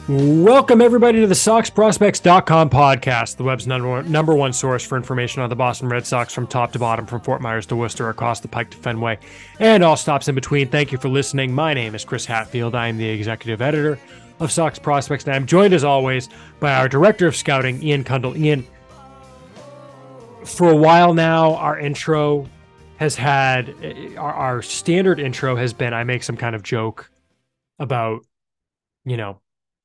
Welcome, everybody, to the SoxProspects.com podcast, the web's number one source for information on the Boston Red Sox from top to bottom, from Fort Myers to Worcester, across the Pike to Fenway, and all stops in between. Thank you for listening. My name is Chris Hatfield. I am the executive editor of Sox Prospects, and I'm joined, as always, by our director of scouting, Ian Kundle. Ian, for a while now, our intro has had, our standard intro has been, I make some kind of joke about,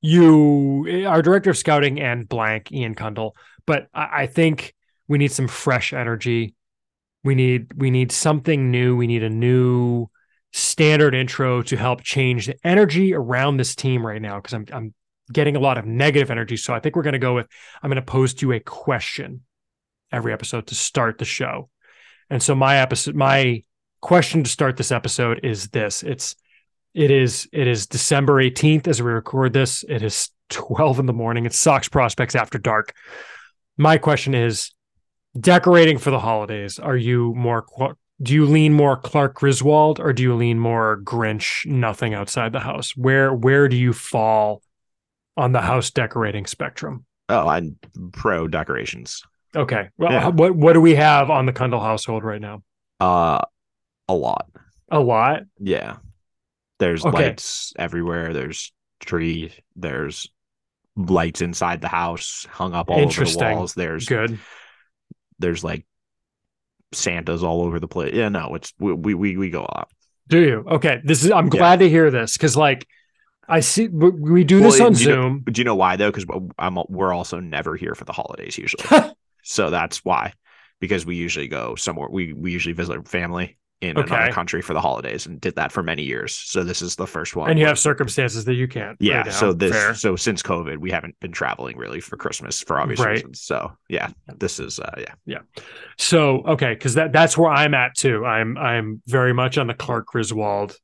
you, our director of scouting and blank, Ian Kundle. But I think we need some fresh energy. We need something new. We need a new standard intro to help change the energy around this team right now, because I'm getting a lot of negative energy. So I think we're going to go with, I'm going to pose to you a question every episode to start the show. And so my question to start this episode is this. It is December 18th as we record this. It is 12 in the morning. It's Sox Prospects After Dark. My question is, decorating for the holidays, do you lean more Clark Griswold, or do you lean more Grinch, nothing outside the house? Where do you fall on the house decorating spectrum? Oh, I'm pro decorations. Okay. Well, yeah. What do we have on the Kundle household right now? A lot. A lot? Yeah. There's lights everywhere. There's tree. There's lights inside the house hung up all over the walls. There's like Santas all over the place. Yeah, no, we go up. Do you? Okay. I'm glad to hear this, because I see we do this on Zoom. Do you know why though? Because we're also never here for the holidays usually. So that's why, because we usually go somewhere. We usually visit family in another country for the holidays, and did that for many years. So this is the first one. And you have circumstances that you can't. Yeah. So since COVID, we haven't been traveling really for Christmas for obvious reasons. So yeah, this is yeah. So okay, because that's where I'm at too. I'm very much on the Clark Griswold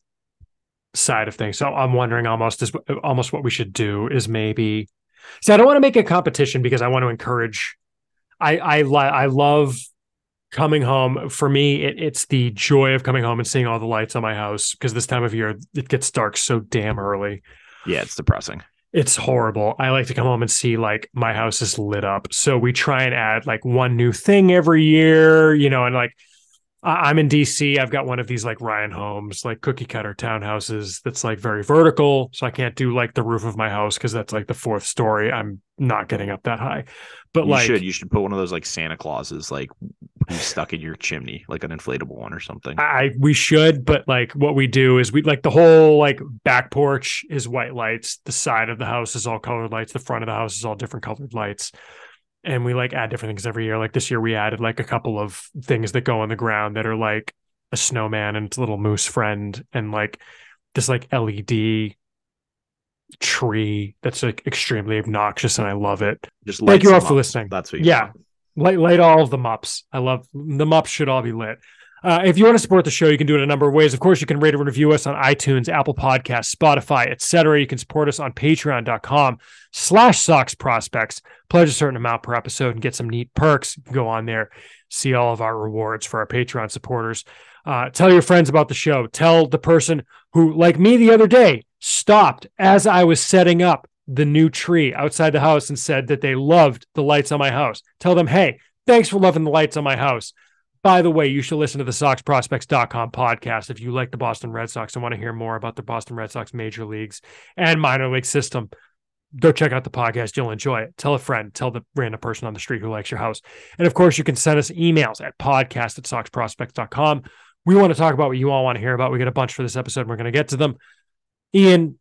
side of things. So I'm wondering almost what we should do is maybe. See, I don't want to make a competition, because I want to encourage. I love coming home. For me, it's the joy of coming home and seeing all the lights on my house, because this time of year it gets dark so damn early. Yeah, it's depressing. It's horrible. I like to come home and see like my house is lit up. So we try and add like one new thing every year, and like I'm in DC. I've got one of these like Ryan Homes, like cookie cutter townhouses that's like very vertical. So I can't do like the roof of my house, because that's like the fourth story. I'm not getting up that high. But you should put one of those like Santa Clauses like stuck in your chimney, like an inflatable one or something. We should, but like what we do is we like the whole like back porch is white lights. The side of the house is all colored lights. The front of the house is all different colored lights. And we like add different things every year. Like this year we added like a couple of things that go on the ground that are like a snowman and its little moose friend, and like this like LED tree that's like extremely obnoxious, and I love it. Just thank you all for listening. That's what you light all of the mups. I love the mups, should all be lit. If you want to support the show, you can do it a number of ways. Of course, you can rate and review us on iTunes, Apple Podcasts, Spotify, etc. You can support us on patreon.com/SoxProspects. Pledge a certain amount per episode and get some neat perks. You can go on there, see all of our rewards for our Patreon supporters. Tell your friends about the show. Tell the person who, like me the other day, stopped as I was setting up the new tree outside the house and said that they loved the lights on my house. Tell them, hey, thanks for loving the lights on my house. By the way, you should listen to the SoxProspects.com podcast if you like the Boston Red Sox and want to hear more about the Boston Red Sox major leagues and minor league system. Go check out the podcast. You'll enjoy it. Tell a friend. Tell the random person on the street who likes your house. And of course, you can send us emails at podcast@SoxProspects.com. We want to talk about what you all want to hear about. We got a bunch for this episode, and we're going to get to them. Ian,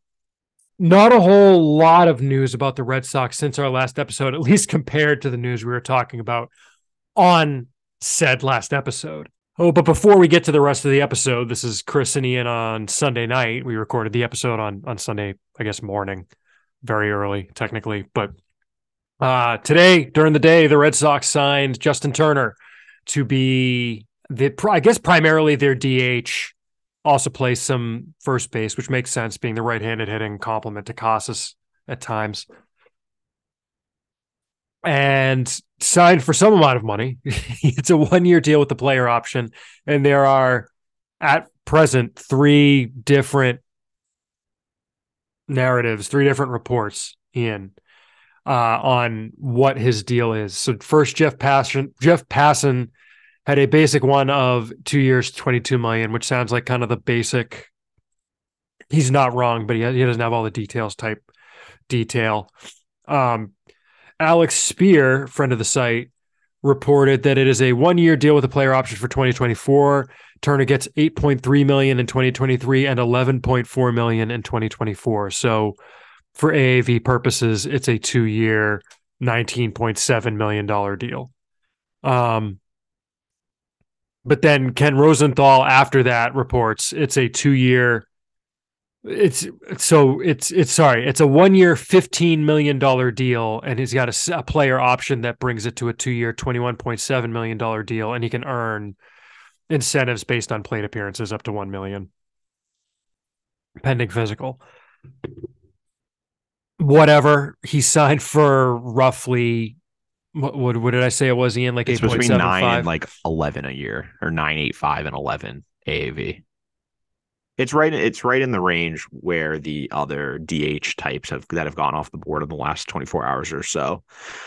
not a whole lot of news about the Red Sox since our last episode, at least compared to the news we were talking about on said last episode. Oh, but before we get to the rest of the episode, this is Chris and Ian on Sunday night. We recorded the episode on Sunday, I guess, morning, very early, technically. But today, during the day, the Red Sox signed Justin Turner to be, I guess, primarily their DH. Also plays some first base, which makes sense, being the right-handed hitting complement to Casas at times. And signed for some amount of money. It's a 1-year deal with the player option. And there are, at present, 3 different narratives, 3 different reports Ian, on what his deal is. So first, Jeff Passan had a basic one of 2 years, $22 million, which sounds like kind of the basic. He's not wrong, but he doesn't have all the type detail. Alex Spear, friend of the site, reported that it is a 1 year deal with a player option for 2024. Turner gets $8.3 million in 2023 and $11.4 million in 2024. So for AAV purposes, it's a 2 year, $19.7 million deal. But then Ken Rosenthal after that reports it's a 2 year. It's a 1 year, $15 million deal, and he's got a player option that brings it to a 2 year, $21.7 million deal, and he can earn incentives based on plate appearances up to $1 million, pending physical. Whatever he signed for, roughly. What did I say it was, Ian? Like 8.75? Between 9 and like 11 a year, or 9.85 and 11 AAV. It's right in the range where the other DH types that have gone off the board in the last 24 hours or so.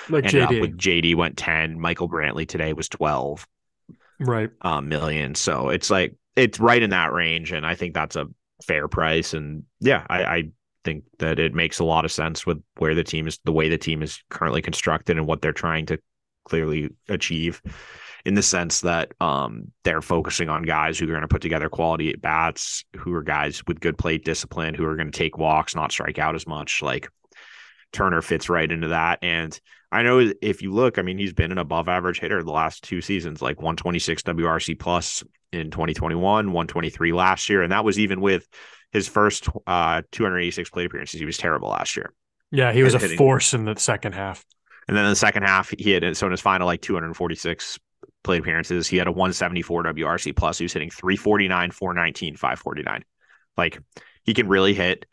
Like JD. With JD went 10. Michael Brantley today was 12. Right. Million. So it's right in that range, and I think that's a fair price. And yeah, I think that it makes a lot of sense with where the way the team is currently constructed and what they're trying to clearly achieve, in the sense that they're focusing on guys who are going to put together quality at bats, who are guys with good plate discipline, who are going to take walks, not strike out as much. Like Turner fits right into that. And I know if you look, I mean, he's been an above average hitter the last 2 seasons, like 126 WRC plus in 2021, 123 last year. And that was even with his first 286 plate appearances. He was terrible last year. Yeah, he was a force in the second half. And then in the second half, he had, so in his final, like 246 plate appearances, he had a 174 WRC plus. He was hitting 349, 419, 549. Like, he can really hit,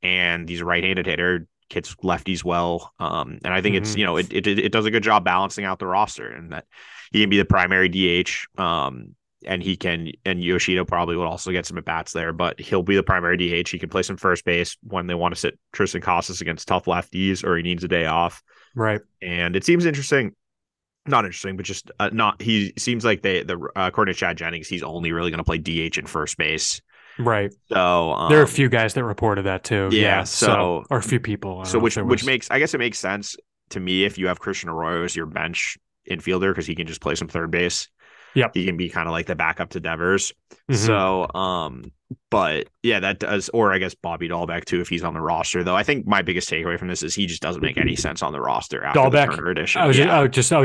and he's a right-handed hitter, hits lefties well. And I think it's, it does a good job balancing out the roster, and that he can be the primary DH. And Yoshida probably will also get some at bats there, but he'll be the primary DH. He can play some first base when they want to sit Tristan Casas against tough lefties, or he needs a day off. Right. And it seems not interesting, but just he seems like according to Chad Jennings, he's only really going to play DH and first base. Right. So there are a few guys that reported that too. Yeah. Or a few people. Which makes, I guess it makes sense to me if you have Christian Arroyo as your bench infielder, because he can just play some third base. Yeah, he can be kind of like the backup to Devers. Mm-hmm. So, but yeah, that does, or I guess Bobby Dahlbeck too, if he's on the roster. Though I think my biggest takeaway from this is he just doesn't make any sense on the roster after Dahlbeck, the Turner edition. I was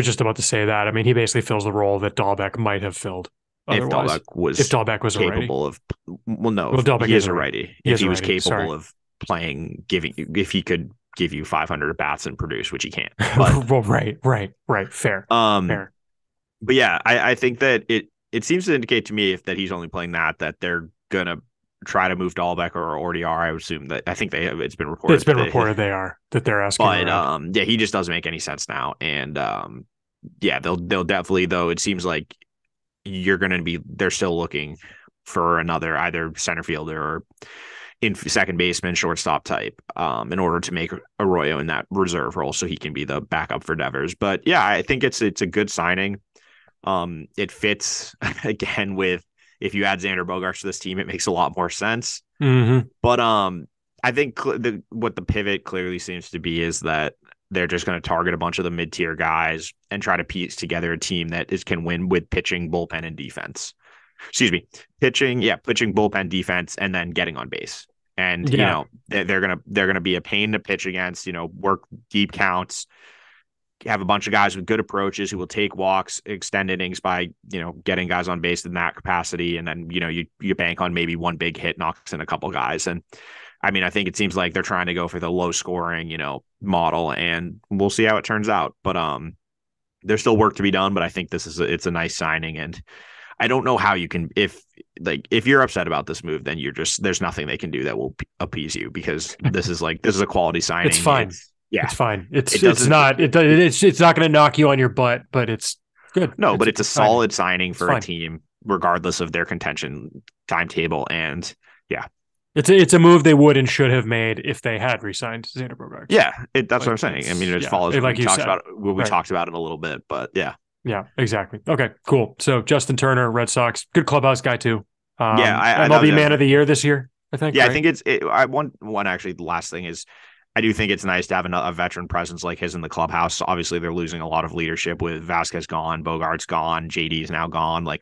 just about to say that. I mean, he basically fills the role that Dahlbeck might have filled. Otherwise, if Dahlbeck was capable of, Dahlbeck is a righty. If he was capable of playing, if he could give you 500 at bats and produce, which he can't. But, well, right, fair. Fair. But yeah, I think that it seems to indicate to me that he's only playing that they're gonna try to move Dahlbeck, or already are. I would assume that. I think it's been reported. It's been reported they're asking. But yeah, he just doesn't make any sense now. And yeah, they'll definitely, though. It seems like they're still looking for another either center fielder or in second baseman, shortstop type, in order to make Arroyo in that reserve role so he can be the backup for Devers. But yeah, I think it's a good signing. It fits again with, if you add Xander Bogaerts to this team, it makes a lot more sense. Mm-hmm. But I think what the pivot clearly seems to be is that they're just going to target a bunch of the mid-tier guys and try to piece together a team that can win with pitching, bullpen, and defense. Pitching, bullpen, defense, and then getting on base. And they're gonna be a pain to pitch against. Work deep counts. Have a bunch of guys with good approaches who will take walks, extend innings by getting guys on base in that capacity, and then you bank on maybe one big hit knocks in a couple guys. And I mean, I think it seems like they're trying to go for the low scoring model, and we'll see how it turns out. But there's still work to be done. But I think it's a nice signing, and I don't know how you can, if you're upset about this move, then there's nothing they can do that will appease you, because this is a quality signing. It's fine. It's fine. It's not going to knock you on your butt, but it's good. No, but it's a solid signing for a team, regardless of their contention timetable. And yeah, It's a move they would and should have made if they had re-signed Xander Bogaerts. Yeah, that's what I'm saying. I mean, it follows what we talked about. What we talked about in a little bit, but yeah. Yeah, exactly. Okay, cool. So Justin Turner, Red Sox, good clubhouse guy too. Yeah, MLB Man of the Year this year, I think. Yeah, right? I think one actually. The last thing is, I do think it's nice to have a veteran presence like his in the clubhouse. Obviously, they're losing a lot of leadership with Vasquez gone, Bogart's gone, JD's now gone. Like,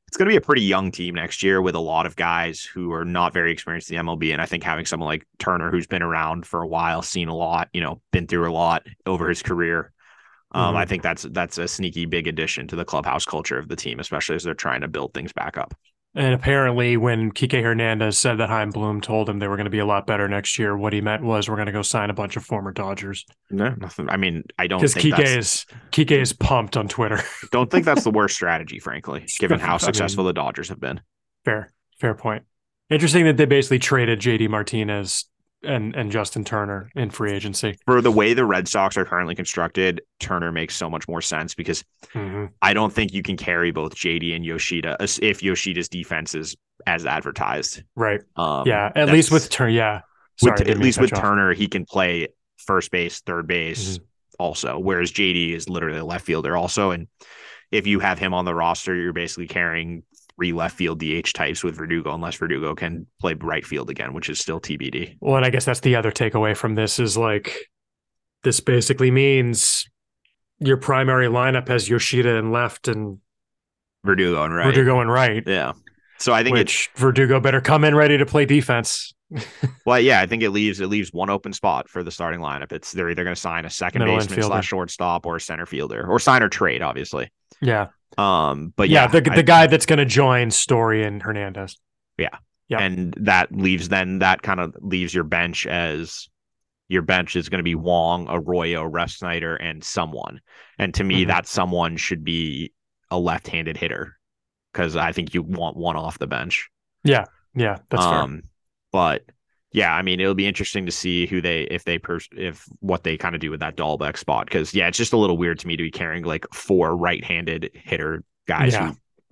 it's going to be a pretty young team next year with a lot of guys who are not very experienced in the MLB. And I think having someone like Turner, who's been around for a while, seen a lot, been through a lot over his career. I think that's a sneaky big addition to the clubhouse culture of the team, especially as they're trying to build things back up. And apparently when Kike Hernandez said that Chaim Bloom told him they were going to be a lot better next year, what he meant was we're going to go sign a bunch of former Dodgers. No, nothing. I mean, I don't think Kike is pumped on Twitter. Don't think that's the worst strategy, frankly, given how successful the Dodgers have been. Fair point. Interesting that they basically traded JD Martinez and Justin Turner in free agency. For the way the Red Sox are currently constructed, Turner makes so much more sense because I don't think you can carry both JD and Yoshida if Yoshida's defense is as advertised. Right. At least with Turner. Yeah. Sorry, at least with Turner, he can play first base, third base also, whereas JD is literally a left fielder also. And if you have him on the roster, you're basically carrying 3 left field DH types with Verdugo, unless Verdugo can play right field again, which is still TBD. Well, and I guess that's the other takeaway from this is like, this basically means your primary lineup has Yoshida in left and Verdugo in right. Yeah. So I think Verdugo better come in ready to play defense. Well, yeah, I think it leaves one open spot for the starting lineup. They're either going to sign a second baseman / shortstop or a center fielder, or sign or trade, obviously. Yeah. But the guy that's going to join Story and Hernandez. Yeah. And that kind of leaves your bench is going to be Wong, Arroyo, Refsnyder, and someone. And to me, that someone should be a left-handed hitter because I think you want one off the bench. Yeah. Yeah. That's fair. But yeah, I mean, it'll be interesting to see if what they kind of do with that Dahlbeck spot. Because it's just a little weird to me to be carrying like 4 right-handed hitter guys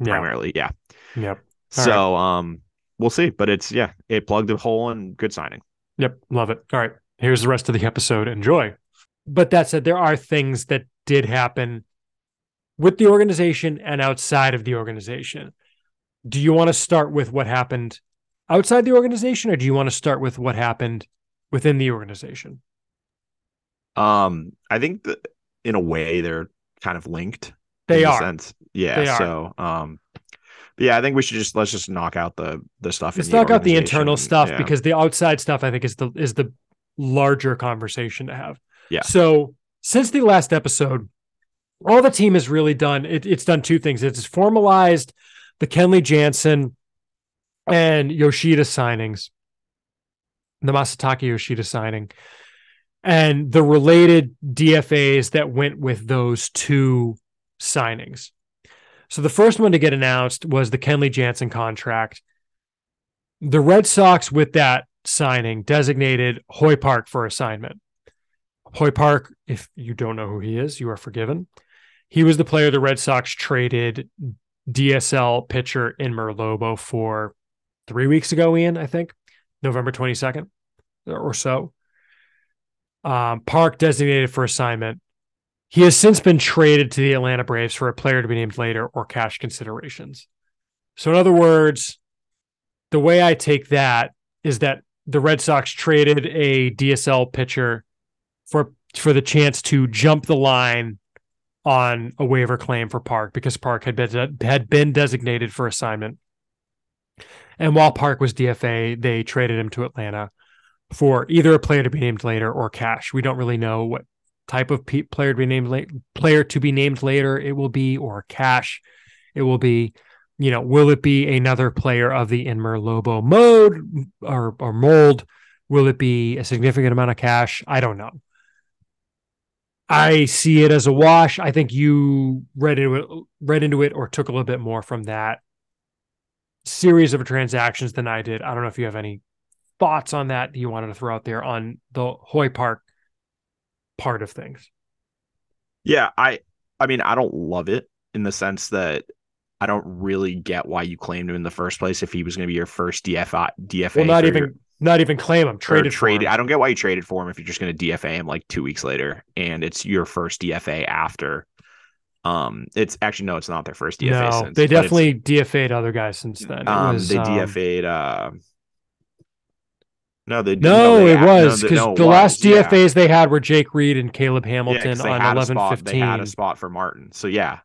primarily. Yeah. Yep. So we'll see. But it plugged a hole and good signing. Yep. Love it. All right. Here's the rest of the episode. Enjoy. But that said, there are things that did happen with the organization and outside of the organization. Do you want to start with what happened outside the organization, or do you want to start with what happened within the organization? I think that in a way they're kind of linked. They are. Sense. Yeah. They are. So, I think we should let's just knock out the stuff. Let's knock out the internal stuff because the outside stuff I think is the larger conversation to have. Yeah. So since the last episode, all the team has really done, it's done 2 things. It's formalized the Kenley Jansen and Yoshida signings, the Masataka Yoshida signing, and the related DFAs that went with those 2 signings. So the first one to get announced was the Kenley Jansen contract. The Red Sox, with that signing, designated Hoy Park for assignment. Hoy Park, if you don't know who he is, you are forgiven. He was the player the Red Sox traded DSL pitcher Inmer Lobo for 3 weeks ago, Ian, I think, November 22nd or so. Park designated for assignment. He has since been traded to the Atlanta Braves for a player to be named later or cash considerations. So in other words, the way I take that is that the Red Sox traded a DSL pitcher for the chance to jump the line on a waiver claim for Park because Park had been designated for assignment. And while Park was DFA, they traded him to Atlanta for either a player to be named later or cash. We don't really know what type of player to be named later it will be, or cash it will be. Will it be another player of the Inmer Lobo mode or mold? Will it be a significant amount of cash? I don't know. I see it as a wash. I think you read into it or took a little bit more from that series of transactions than I did. I don't know if you have any thoughts on that you wanted to throw out there on the Hoy Park part of things. Yeah, I mean, I don't love it in the sense that I don't really get why you claimed him in the first place if he was going to be your first DFA. Well, not even claim him, traded for him. I don't get why you traded for him if you're just going to DFA him like 2 weeks later, and it's your first DFA after. It's actually no, it's not their first DFA. No, they definitely DFA'd other guys since then. They DFA'd. It was because the last DFAs they had were Jake Reed and Caleb Hamilton on 11-15. They had a spot for Martin, so yeah.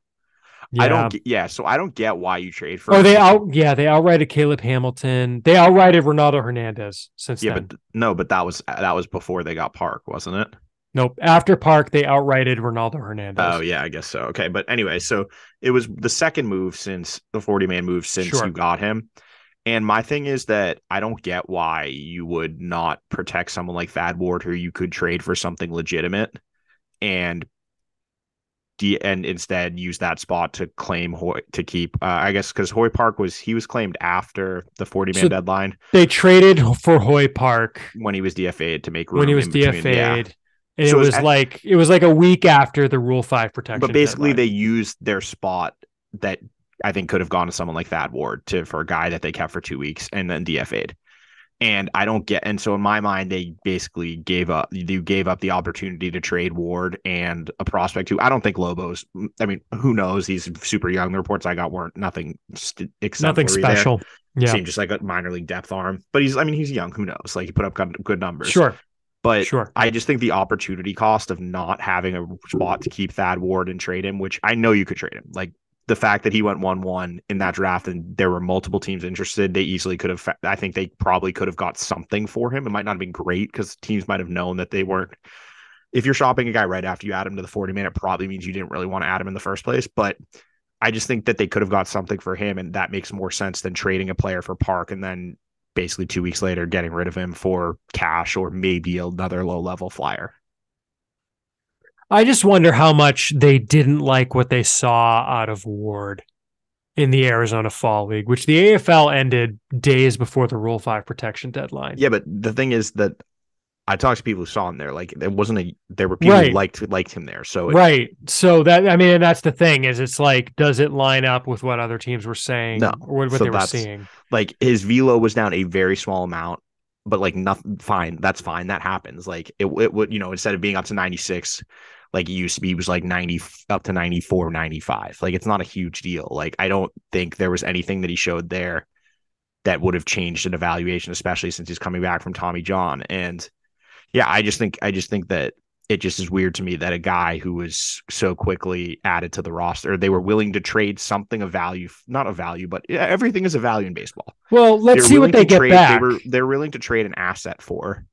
I don't get why you trade for. They outrighted Caleb Hamilton. They outrighted Ronaldo Hernandez since then. But that was before they got Park, wasn't it? Nope. After Park, they outrighted Ronaldo Hernandez. Oh yeah, I guess so. Okay, but anyway, so it was the second move since the 40-man move since you got him. And my thing is that I don't get why you would not protect someone like Thad Ward, who you could trade for something legitimate, and instead use that spot to claim Hoy to keep. I guess because Hoy Park was claimed after the 40-man deadline. They traded for Hoy Park when he was DFA'd to make room. When he was DFA'd. And so it was like a week after the Rule 5 protection. But basically, deadline. They used their spot that I think could have gone to someone like Thad Ward for a guy that they kept for 2 weeks and then DFA'd. And I don't get. And so in my mind, they basically gave up the opportunity to trade Ward and a prospect who I don't think Lobos. I mean, who knows? He's super young. The reports I got weren't nothing special. Yeah, seemed just like a minor league depth arm. But he's young. Who knows? Like he put up good numbers. Sure. But I just think the opportunity cost of not having a spot to keep Thad Ward and trade him, which I know you could trade him. Like the fact that he went 1-1 in that draft and there were multiple teams interested, they easily could have. I think they probably could have got something for him. It might not have been great because teams might have known that they weren't. If you're shopping a guy right after you add him to the 40-man, it probably means you didn't really want to add him in the first place. But I just think that they could have got something for him, and that makes more sense than trading a player for Park and then basically 2 weeks later getting rid of him for cash or maybe another low-level flyer. I just wonder how much they didn't like what they saw out of Ward in the Arizona Fall League, which the AFL ended days before the Rule 5 protection deadline. Yeah, but the thing is that I talked to people who saw him there. Like there were people who liked him there. So So that's the thing is it's like, does it line up with what other teams were saying or what they were seeing? Like his velo was down a very small amount, but like nothing. Fine, that's fine. That happens. Like it would instead of being up to 96, like it used to be, it was like 90 up to 94, 95. Like it's not a huge deal. Like I don't think there was anything that he showed there that would have changed an evaluation, especially since he's coming back from Tommy John. And yeah, I just think that it just is weird to me that a guy who was so quickly added to the roster, they were willing to trade something of value, not of value, but everything is a value in baseball. Well, let's see what they get back. They're willing to trade an asset for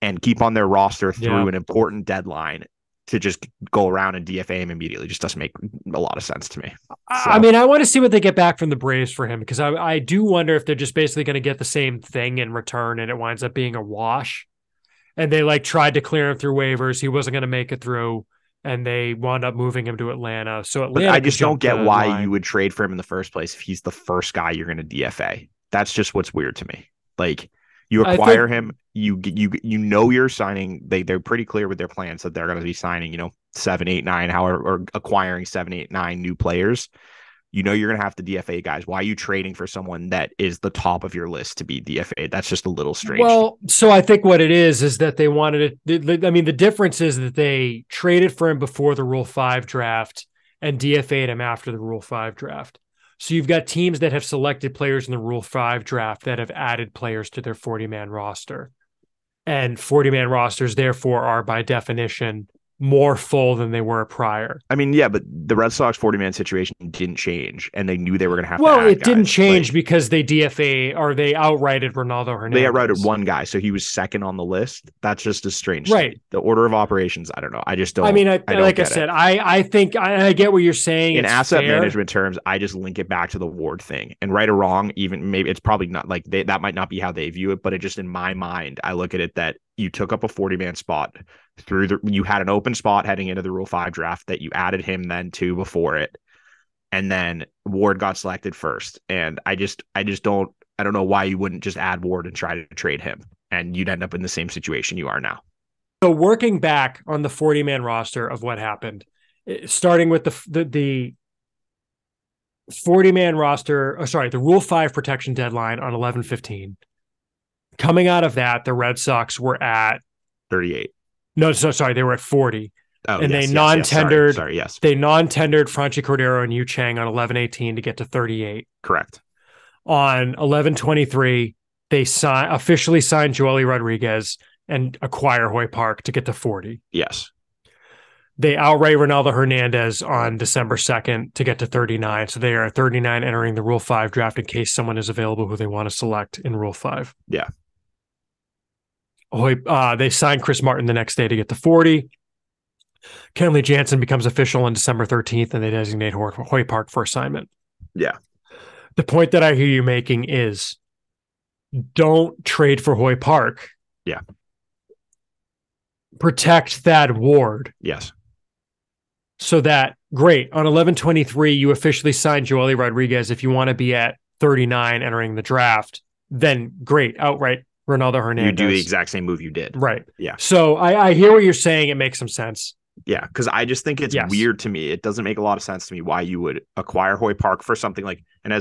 and keep on their roster through an important deadline to just go around and DFA him immediately. Just doesn't make a lot of sense to me. So. I mean, I want to see what they get back from the Braves for him, because I do wonder if they're just basically going to get the same thing in return and it winds up being a wash. And they tried to clear him through waivers. He wasn't going to make it through, and they wound up moving him to Atlanta. So Atlanta, but I just don't get why you would trade for him in the first place if he's the first guy you're going to DFA. That's just what's weird to me. Like you acquire him, you're signing. They're pretty clear with their plans that they're going to be signing, 7, 8, 9, or acquiring 7, 8, 9 new players. You're going to have to DFA guys. Why are you trading for someone that is the top of your list to be DFA? That's just a little strange. Well, so I think what it is that they wanted it. I mean, the difference is that they traded for him before the Rule 5 draft and DFA'd him after the Rule 5 draft. So you've got teams that have selected players in the Rule 5 draft that have added players to their 40-man roster. And 40-man rosters, therefore, are by definition more full than they were prior. I mean, yeah, but the Red Sox 40-man situation didn't change, and they knew they were going to have to add it didn't change because they DFA or they outrighted Ronaldo Hernandez. They outrighted one guy, so he was second on the list. That's just as strange. Right. The order of operations, I don't know. I just don't. I mean, I think I get what you're saying. In asset management terms, I just link it back to the Ward thing. And right or wrong, even maybe it's probably not like that might not be how they view it, but it just in my mind, I look at it that you took up a 40-man spot you had an open spot heading into the Rule 5 draft that you added him then to before it. And then Ward got selected first. And I don't know why you wouldn't just add Ward and try to trade him, and you'd end up in the same situation you are now. So working back on the 40-man roster of what happened, starting with the 40-man roster, the Rule 5 protection deadline on 11/15. Coming out of that, the Red Sox were at 38. No, sorry, they were at 40. Oh, and yes, they non-tendered. Sorry, yes. They non-tendered Franchy Cordero and Yu Chang on 11/18 to get to 38. Correct. On 11/23, they officially signed Joely Rodriguez and acquire Hoy Park to get to 40. Yes. They outright Ronaldo Hernandez on December 2nd to get to 39. So they are at 39 entering the Rule 5 draft in case someone is available who they want to select in Rule 5. Yeah. They signed Chris Martin the next day to get to 40. Kenley Jansen becomes official on December 13th, and they designate Hoy Park for assignment. Yeah. The point that I hear you making is don't trade for Hoy Park. Yeah. Protect Thad Ward. Yes. So that, great, on 11/23, you officially signed Joely Rodriguez. If you want to be at 39 entering the draft, then great, outright Ronaldo Hernandez. You do the exact same move you did. Right. Yeah. So I hear what you're saying. It makes some sense. Yeah, because I just think it's weird to me. It doesn't make a lot of sense to me why you would acquire Hoy Park for something like in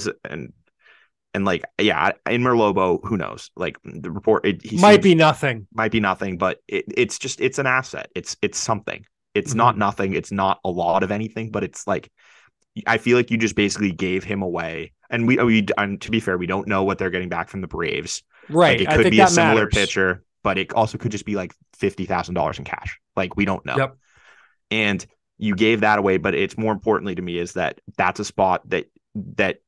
Merlobo, who knows? Like the report, might be nothing, but it's an asset. It's something. It's not nothing. It's not a lot of anything, but it's like I feel like you just basically gave him away. And and to be fair, we don't know what they're getting back from the Braves. Right. Like, it could be a similar pitcher, but it also could just be like $50,000 in cash. Like we don't know. Yep. And you gave that away, but it's more importantly to me is that that's a spot that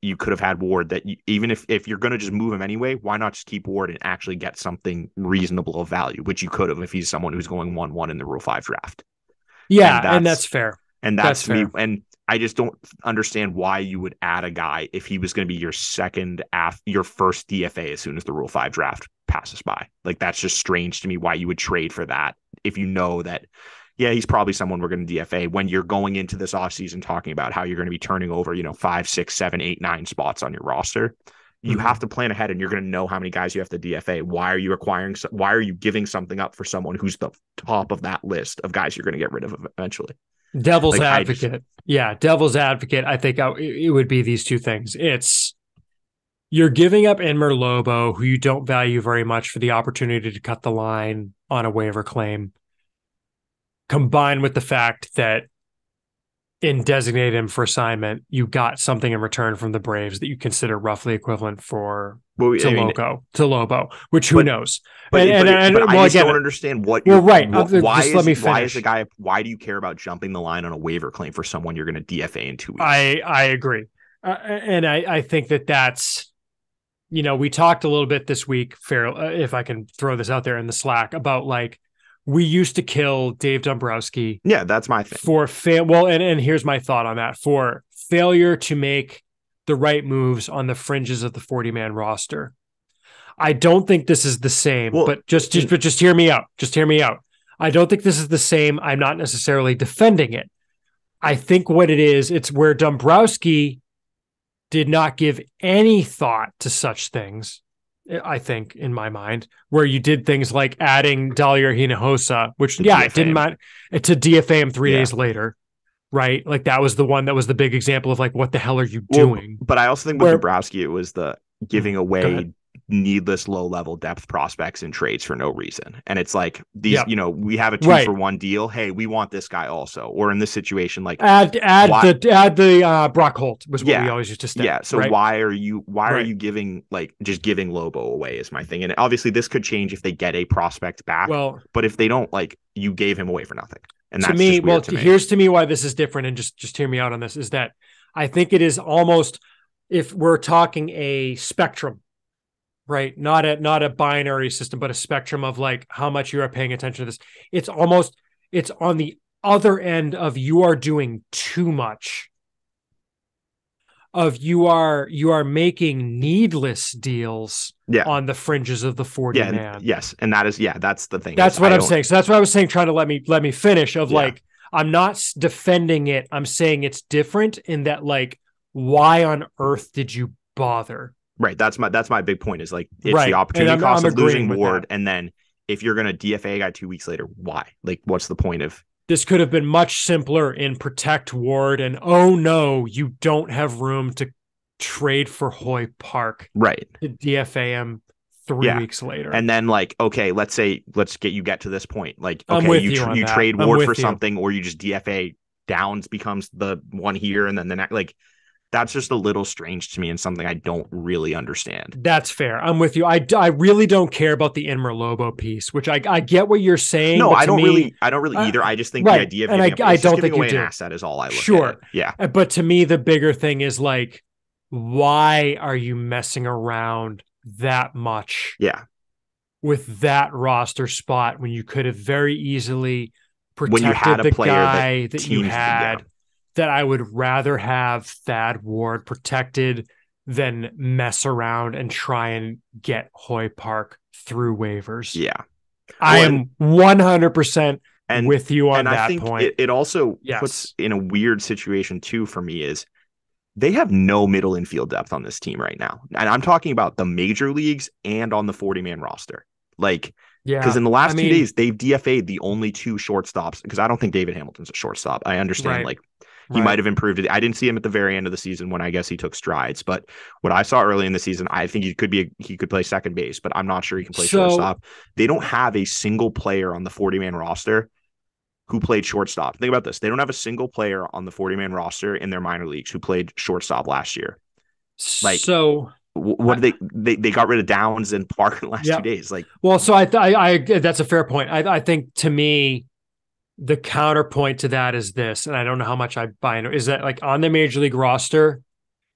you could have had Ward that even if you're going to just move him anyway, why not just keep Ward and actually get something reasonable of value, which you could have if he's someone who's going 1-1 in the Rule 5 draft. Yeah. And that's fair. And that's me. And I just don't understand why you would add a guy if he was going to be your first DFA as soon as the Rule 5 draft passes by. Like, that's just strange to me why you would trade for that if you know that, yeah, he's probably someone we're going to DFA when you're going into this offseason talking about how you're going to be turning over, 5, 6, 7, 8, 9 spots on your roster. You have to plan ahead and you're going to know how many guys you have to DFA. Why are you giving something up for someone who's the top of that list of guys you're going to get rid of eventually? Devil's advocate. Devil's advocate. I think it would be these two things. It's you're giving up Enmer Lobo, who you don't value very much, for the opportunity to cut the line on a waiver claim, combined with the fact that in designating him for assignment, you got something in return from the Braves that you consider roughly equivalent to Lobo, which who knows? But I just don't understand what. Right. Why is the guy? Why do you care about jumping the line on a waiver claim for someone you're going to DFA in 2 weeks? I agree, and I think that's. We talked a little bit this week, if I can throw this out there in the Slack, about like. We used to kill Dave Dombrowski. Yeah, that's my thing. And here's my thought on that. For failure to make the right moves on the fringes of the 40-man roster. I don't think this is the same, but just hear me out. Just hear me out. I don't think this is the same. I'm not necessarily defending it. I think what it is, it's where Dombrowski did not give any thought to such things. I think, in my mind, where you did things like adding Dahlia Hinojosa, which, it didn't matter, to DFA him 3 days later, right? Like, that was the one that was the big example of, like, what the hell are you doing? But I also think with Dombrowski, it was the giving away needless low-level depth prospects in trades for no reason. And it's like, these, we have a 2-for-1 deal. Hey, we want this guy also. Or in this situation, like... Add the Brock Holt was what we always used to say. Yeah, so why are you giving, just giving Lobo away is my thing. And obviously this could change if they get a prospect back. Well, but if they don't, you gave him away for nothing. And that's weird to me. Here's to me why this is different, and just hear me out on this, is that I think it is almost, if we're talking a spectrum, right? Not a binary system, but a spectrum of like how much you are paying attention to this. It's on the other end of you are doing too much. Of you are making needless deals on the fringes of the 40 man. Yes. And that's the thing. That's what I'm saying. So that's what I was saying, trying to let me finish like, I'm not defending it. I'm saying it's different in that, like, why on earth did you bother? Right. That's my big point is like, it's the opportunity cost of losing Ward. And then if you're going to DFA a guy 2 weeks later, why? Like, what's the point of This could have been much simpler in protect Ward, and oh no, you don't have room to trade for Hoy Park. Right. To DFA him 3 weeks later. And then let's get to this point. Like, okay, you trade Ward for something, or you just DFA Downs becomes the one here, and then the next, that's just a little strange to me and something I don't really understand. That's fair. I'm with you. I really don't care about the Inmer Lobo piece, which I get what you're saying. No, I don't really either. I just think the idea of giving away an asset is all I look at. Yeah. But to me, the bigger thing is why are you messing around that much? Yeah. With that roster spot when you could have very easily protected the guy that you had. That I would rather have Thad Ward protected than mess around and try and get Hoy Park through waivers. Yeah. I am 100% with you on that point. And I think it also puts in a weird situation too for me is they have no middle infield depth on this team right now. And I'm talking about the major leagues and on the 40-man roster. Because in the last 2 days, they've DFA'd the only 2 shortstops, because I don't think David Hamilton's a shortstop. I understand, he might have improved it. I didn't see him at the very end of the season when I guess he took strides. But what I saw early in the season, I think he could play second base, but I'm not sure he can play shortstop. They don't have a single player on the 40-man roster who played shortstop. Think about this. They don't have a single player on the 40-man roster in their minor leagues who played shortstop last year. What did they got rid of Downs and Park in the last 2 days? So I that's a fair point. I think to me, the counterpoint to that is this, and I don't know how much I buy into, is that on the major league roster,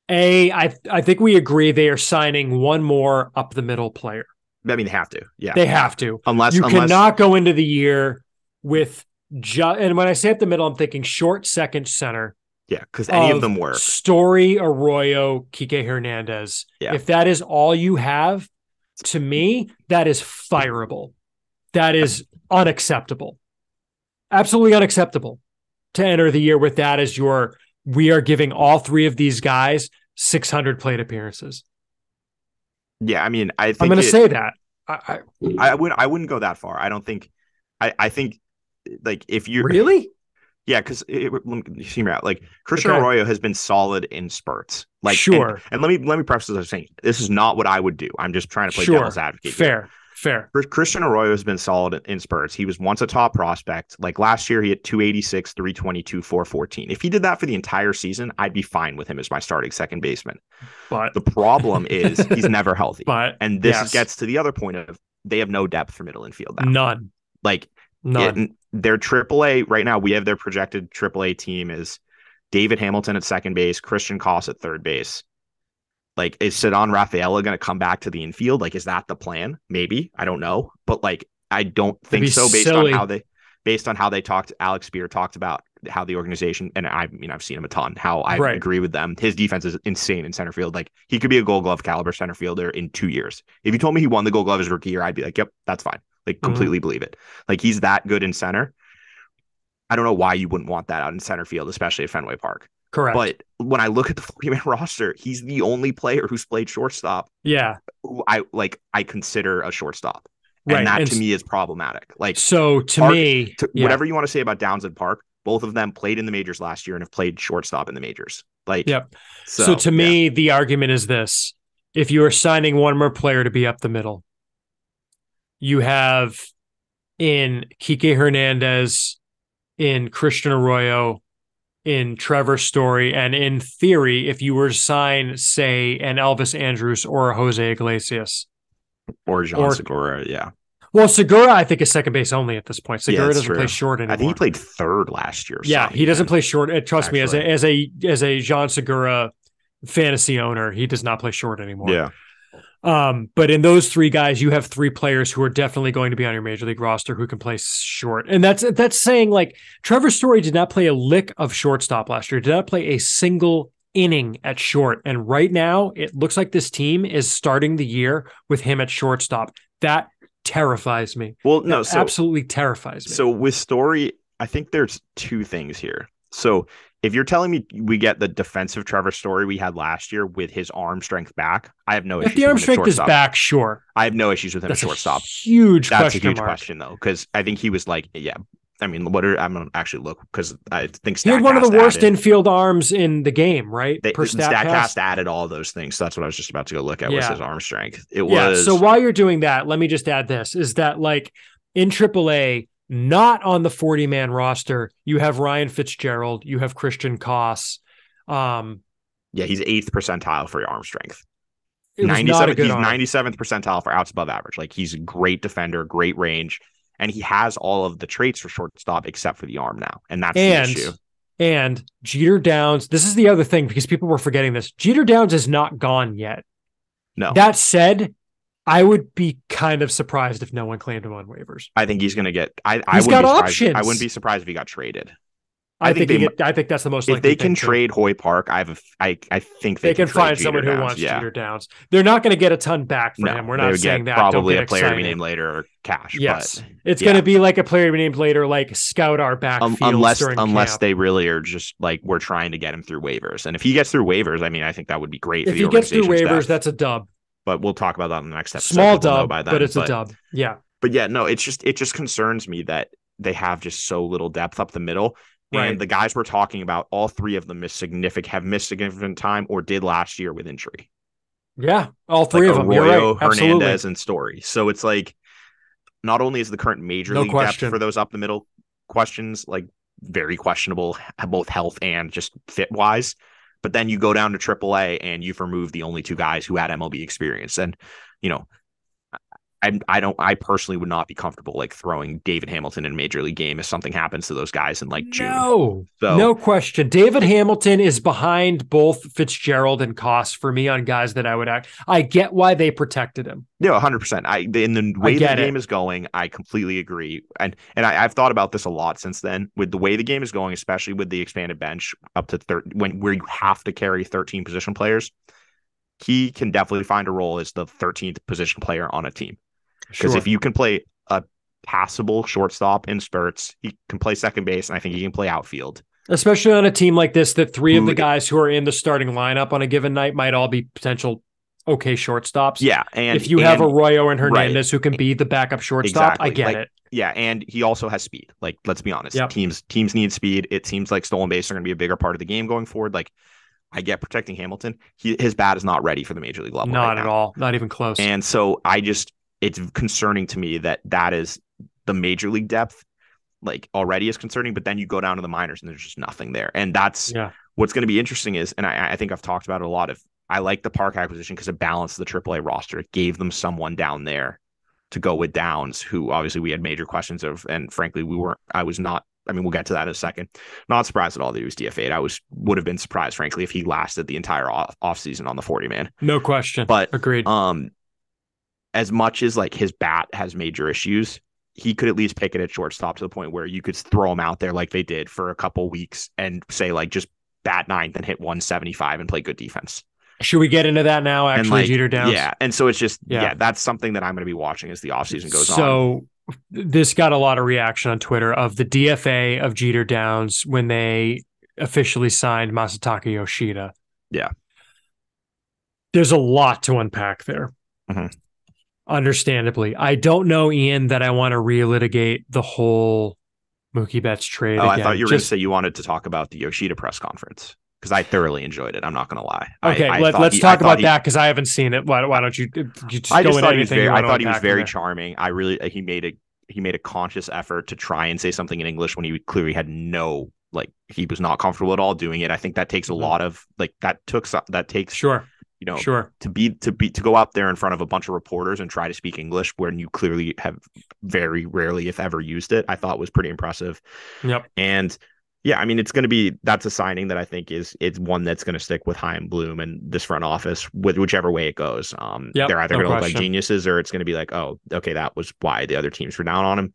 I think we agree they are signing one more up the middle player. I mean, they have to. Yeah. They have to. Unless cannot go into the year with and when I say up the middle, I'm thinking short, second, center. Yeah, because any of them work. Story, Arroyo, Kike Hernandez. Yeah. If that is all you have, to me, that is fireable. That is unacceptable. Absolutely unacceptable to enter the year with that as we are giving all 3 of these guys 600 plate appearances. Yeah, I mean, I'm going to say that. I wouldn't go that far. I don't think. I think if you're really. Yeah, because hear me out. Christian Arroyo has been solid in spurts. Sure. And let me preface this by saying this is not what I would do. I'm just trying to play devil's advocate. Fair. Christian Arroyo has been solid in spurts. He was once a top prospect. Last year, he had 286, 322, 414. If he did that for the entire season, I'd be fine with him as my starting second baseman. But the problem is he's never healthy. And this gets to the other point of they have no depth for middle infield now. None. Their AAA right now, we have their projected AAA team is David Hamilton at second base, Christian Koss at third base. Is Cedon Rafaela going to come back to the infield? Is that the plan? Maybe. I don't know. But I don't think so based on how they talked. Alex Spear talked about how the organization, and I mean, I've seen him a ton, how I agree with them. His defense is insane in center field. He could be a Gold Glove caliber center fielder in 2 years. If you told me he won the Gold Glove his rookie year, I'd be yep, that's fine. Completely believe it. He's that good in center. I don't know why you wouldn't want that out in center field, especially at Fenway Park. Correct. But when I look at the 40-man roster, he's the only player who's played shortstop. Yeah. Who I consider a shortstop. And that to me is problematic. So to Park, me, whatever you want to say about Downs and Park, both of them played in the majors last year and have played shortstop in the majors. Yep. So to me, the argument is this. If you are signing one more player to be up the middle, you have in Kike Hernandez, in Christian Arroyo, in Trevor Story, and in theory, if you were to sign, say, an Elvis Andrus or a Jose Iglesias. Or John Segura, yeah. Well, Segura, I think, is second base only at this point. Segura doesn't play short anymore. I think he played third last year. He doesn't play short. Trust me, as a John Segura fantasy owner, he does not play short anymore. Yeah. But in those 3 guys, you have 3 players who are definitely going to be on your major league roster who can play short. And that's saying Trevor Story did not play a lick of shortstop last year, did not play a single inning at short. And right now it looks like this team is starting the year with him at shortstop. That terrifies me. Well, no, absolutely terrifies me. So with Story, I think there's 2 things here. So if you're telling me we get the defensive Trevor Story we had last year with his arm strength back, I have no issues. If the arm strength is back, sure. I have no issues with him at shortstop. That's a huge question, though, because I think he was I mean, I'm gonna actually look because I think he had one of the worst infield arms in the game, right? Per Statcast added all those things. So that's what I was just about to go look at was his arm strength. It was. Yeah. So while you're doing that, let me just add this: is that like in AAA, not on the 40-man roster, you have Ryan Fitzgerald, you have Christian Koss. Yeah, he's 8th percentile for your arm strength. 97. He's 97th percentile for outs above average. Like he's a great defender, great range. And he has all of the traits for shortstop except for the arm now. And that's the issue. And Jeter Downs, this is the other thing because people were forgetting this. Jeter Downs is not gone yet. No. That said, I would be kind of surprised if no one claimed him on waivers. I think he's going to get... He's got options. I wouldn't be surprised if he got traded. I think that's the most likely. If they can trade Hoy Park, I think they can find someone who wants Jeter Downs. They're not going to get a ton back for him. We're not saying that. Probably a player to be named later or cash. Yes, it's going to be like a player to be named later, like scout our backfield unless they really are just like we're trying to get him through waivers. And if he gets through waivers, I mean, I think that would be great. If he gets through waivers, that's a dub. But we'll talk about that in the next episode. Small dub, but it's a dub. Yeah. But yeah, no, it just concerns me that they have just so little depth up the middle. Right. And the guys we're talking about, all 3 of them have missed significant time or did last year with injury. Yeah, all 3 of them. Arroyo, right. Hernandez, and Story. So it's like, not only is the current major league depth for those up the middle questions like very questionable, both health and just fit wise, but then you go down to AAA and you've removed the only 2 guys who had MLB experience, and I personally would not be comfortable like throwing David Hamilton in a major league game if something happens to those guys in like June. No question. David Hamilton is behind both Fitzgerald and Koss for me on guys that I would I get why they protected him. Yeah, 100%. In the way the game is going, I completely agree. And I've thought about this a lot since then with the way the game is going, especially with the expanded bench up to where you have to carry 13 position players. He can definitely find a role as the 13th position player on a team. Because if you can play a passable shortstop in spurts, he can play second base, and I think he can play outfield. Especially on a team like this, that 3 of the guys who are in the starting lineup on a given night might all be potential okay shortstops. Yeah, and if you have Arroyo and Hernandez who can be the backup shortstop, I get it. Yeah, and he also has speed. Like, let's be honest, teams need speed. It seems like stolen bases are going to be a bigger part of the game going forward. Like, I get protecting Hamilton. His bat is not ready for the major league level. Not at all. Not even close. And so it's concerning to me that is the major league depth, like already is concerning, but then you go down to the minors and there's just nothing there. And that's what's going to be interesting is, and I think I've talked about it a lot, I like the Park acquisition because it balanced the AAA roster. It gave them someone down there to go with Downs, who obviously we had major questions of. And frankly, we'll get to that in a second. Not surprised at all that he was DFA'd. Would have been surprised, frankly, if he lasted the entire offseason on the 40-man. No question. But agreed. As much as like his bat has major issues, he could at least pick it at shortstop to the point where you could throw him out there like they did for a couple weeks and say like just bat 9th and hit 175 and play good defense. Should we get into that now? Actually, Jeter Downs. Yeah, and so it's just that's something that I'm going to be watching as the offseason goes on. So this got a lot of reaction on Twitter of the DFA of Jeter Downs when they officially signed Masataka Yoshida. Yeah, there's a lot to unpack there. Mm-hmm. Understandably. I don't know, Ian, that I want to relitigate the whole Mookie Betts trade. Oh, again. I thought you were going to say you wanted to talk about the Yoshida press conference because I thoroughly enjoyed it. I'm not going to lie. Okay, let's talk about that because I haven't seen it. Why don't you just I go into anything? I thought he was very charming. He made a conscious effort to try and say something in English when he clearly had he was not comfortable at all doing it. I think that takes a lot of sure. To go out there in front of a bunch of reporters and try to speak English when you clearly have very rarely, if ever, used it, I thought was pretty impressive. Yep. And yeah, I mean, that's a signing that I think it's one that's going to stick with Chaim Bloom and this front office with whichever way it goes. They're either going to look like geniuses or it's going to be like, oh, okay, that was why the other teams were down on him.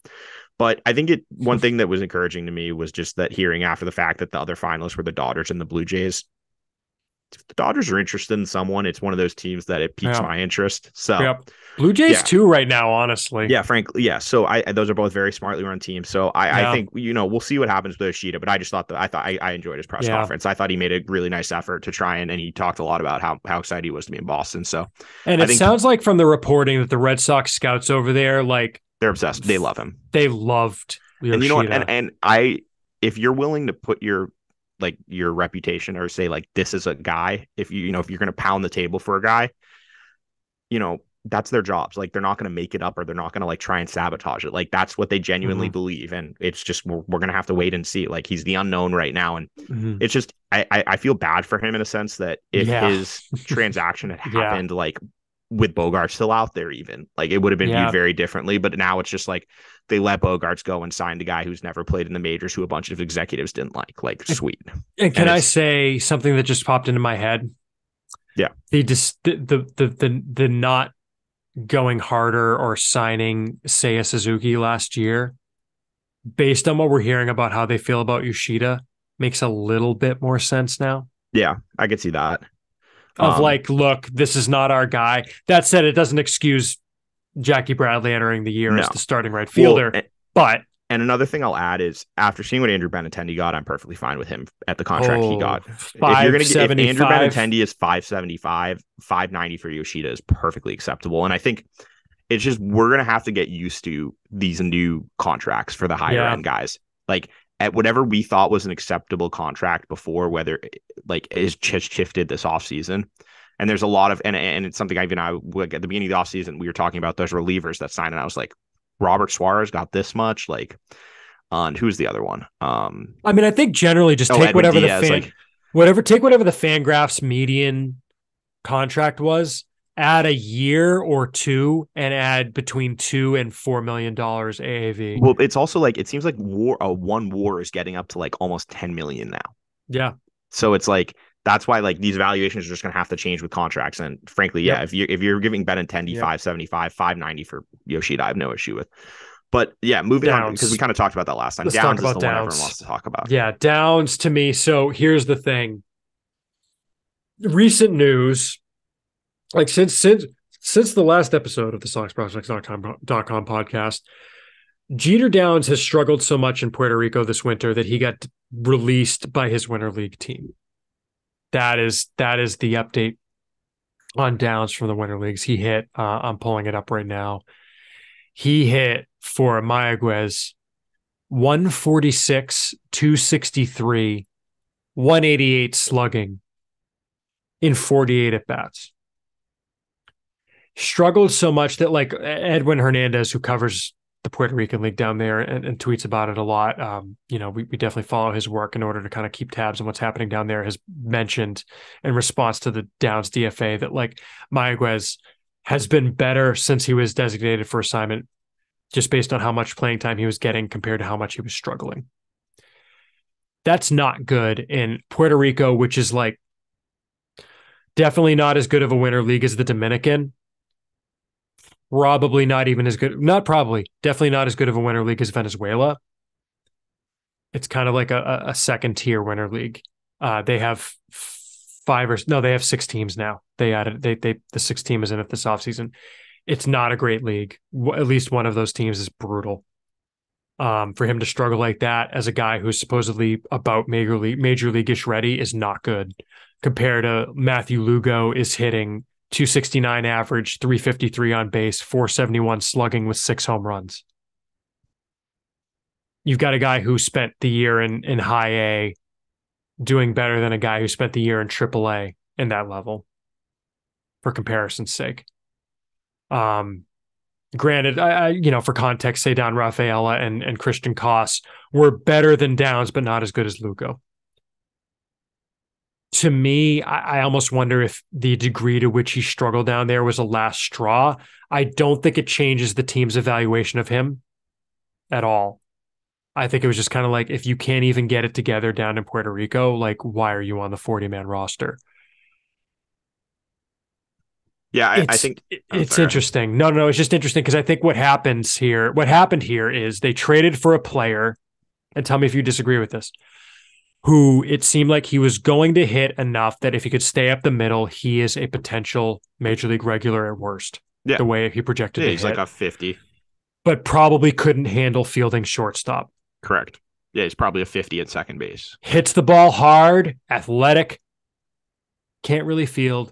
But I think one thing that was encouraging to me was just that hearing after the fact that the other finalists were the Dodgers and the Blue Jays. If the Dodgers are interested in someone, it's one of those teams that it piques my interest. So Blue Jays too right now, honestly. Yeah, frankly, yeah. So those are both very smartly run teams. So I think we'll see what happens with Yoshida. But I just thought I enjoyed his press conference. I thought he made a really nice effort to try and he talked a lot about how excited he was to be in Boston. So it sounds like from the reporting that the Red Sox scouts over there, like they're obsessed. They love him. They loved And you know what? And if you're willing to put your reputation, or say like, this is a guy, if you're going to pound the table for a guy, that's their jobs. Like, they're not going to make it up, or they're not going to like try and sabotage it. Like, that's what they genuinely believe. And it's just, we're going to have to wait and see. Like, he's the unknown right now. And it's just, I feel bad for him in a sense that if his transaction had happened, like with Bogaerts still out there, even, like, it would have been viewed very differently. But now it's just like, they let Bogaerts go and signed a guy who's never payed in the majors, who a bunch of executives didn't like. Like, sweet. And can I say something that just popped into my head? Yeah. The not going harder or signing Seiya Suzuki last year, based on what we're hearing about how they feel about Yoshida, makes a little bit more sense now. Yeah, I could see that. Like, look, this is not our guy. That said, it doesn't excuse Jackie Bradley entering the year as the starting right fielder. And another thing I'll add is, after seeing what Andrew Benintendi got, I'm perfectly fine with him at the contract he got. If Andrew Benintendi is 575, 590 for Yoshida is perfectly acceptable. And I think it's just, we're going to have to get used to these new contracts for the higher end guys. Like, at whatever we thought was an acceptable contract before, whether like is shifted this offseason. And there's a lot of, and it's something at the beginning of the offseason, we were talking about those relievers that signed, and I was like, Robert Suarez got this much, like, and who's the other one? I mean, I think generally just take whatever Diaz, whatever the Fangraphs median contract was, add a year or two, and add between $2 and $4 million AAV. Well, it's also like, it seems like one WAR is getting up to like almost 10 million now. Yeah. So it's like, that's why like these valuations are just going to have to change with contracts. And frankly, if you're giving Benintendi 575, 590 for Yoshida, I have no issue with. But yeah, moving on, because we kind of talked about that last time. Downs is the one everyone wants to talk about. Yeah, Downs to me. So here's the thing. Recent news, like since the last episode of the SoxProspects.com podcast, Jeter Downs has struggled so much in Puerto Rico this winter that he got released by his winter league team. That is the update on Downs from the winter leagues. He hit, I'm pulling it up right now. He hit for Mayaguez 146, 263, 188 slugging in 48 at bats. Struggled so much that, like, Edwin Hernandez, who covers the Puerto Rican League down there and tweets about it a lot. We definitely follow his work in order to kind of keep tabs on what's happening down there, has mentioned in response to the Downs DFA that, like, Mayaguez has been better since he was designated for assignment, just based on how much playing time he was getting compared to how much he was struggling. That's not good in Puerto Rico, which is like definitely not as good of a winter league as the Dominican. Probably not even as good. Definitely not as good of a winter league as Venezuela. It's kind of like a second tier winter league. They have 6 teams now. They added the 6th team is in it this offseason. It's not a great league. At least one of those teams is brutal. For him to struggle like that as a guy who's supposedly about major league-ish ready is not good. Compared to Matthew Lugo is hitting 269 average, 353 on base, 471 slugging with 6 home runs. You've got a guy who spent the year in high A doing better than a guy who spent the year in triple A in that level, for comparison's sake. Granted, for context, Ceddanne Rafaela and Christian Koss were better than Downs, but not as good as Lugo. To me, I almost wonder if the degree to which he struggled down there was a last straw. I don't think it changes the team's evaluation of him at all. I think it was just kind of like, if you can't even get it together down in Puerto Rico, like, why are you on the 40-man roster? Yeah, I think it's interesting. No, it's just interesting because I think what happened here is they traded for a player, and tell me if you disagree with this, who it seemed like he was going to hit enough that if he could stay up the middle, he is a potential major league regular at worst. Yeah. The way he projected to he's hit. Like a 50. But probably couldn't handle fielding shortstop. Correct. Yeah, he's probably a 50 at second base. Hits the ball hard, athletic, can't really field,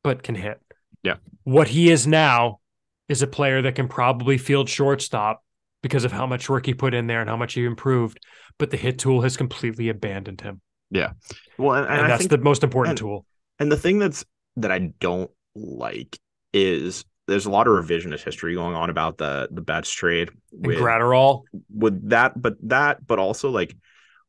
but can hit. Yeah. What he is now is a player that can probably field shortstop, because of how much work he put in there and how much he improved. But the hit tool has completely abandoned him. Yeah. Well, and that's the most important tool. And the thing that I don't like is there's a lot of revisionist history going on about the Betts trade with Gratterall. But also like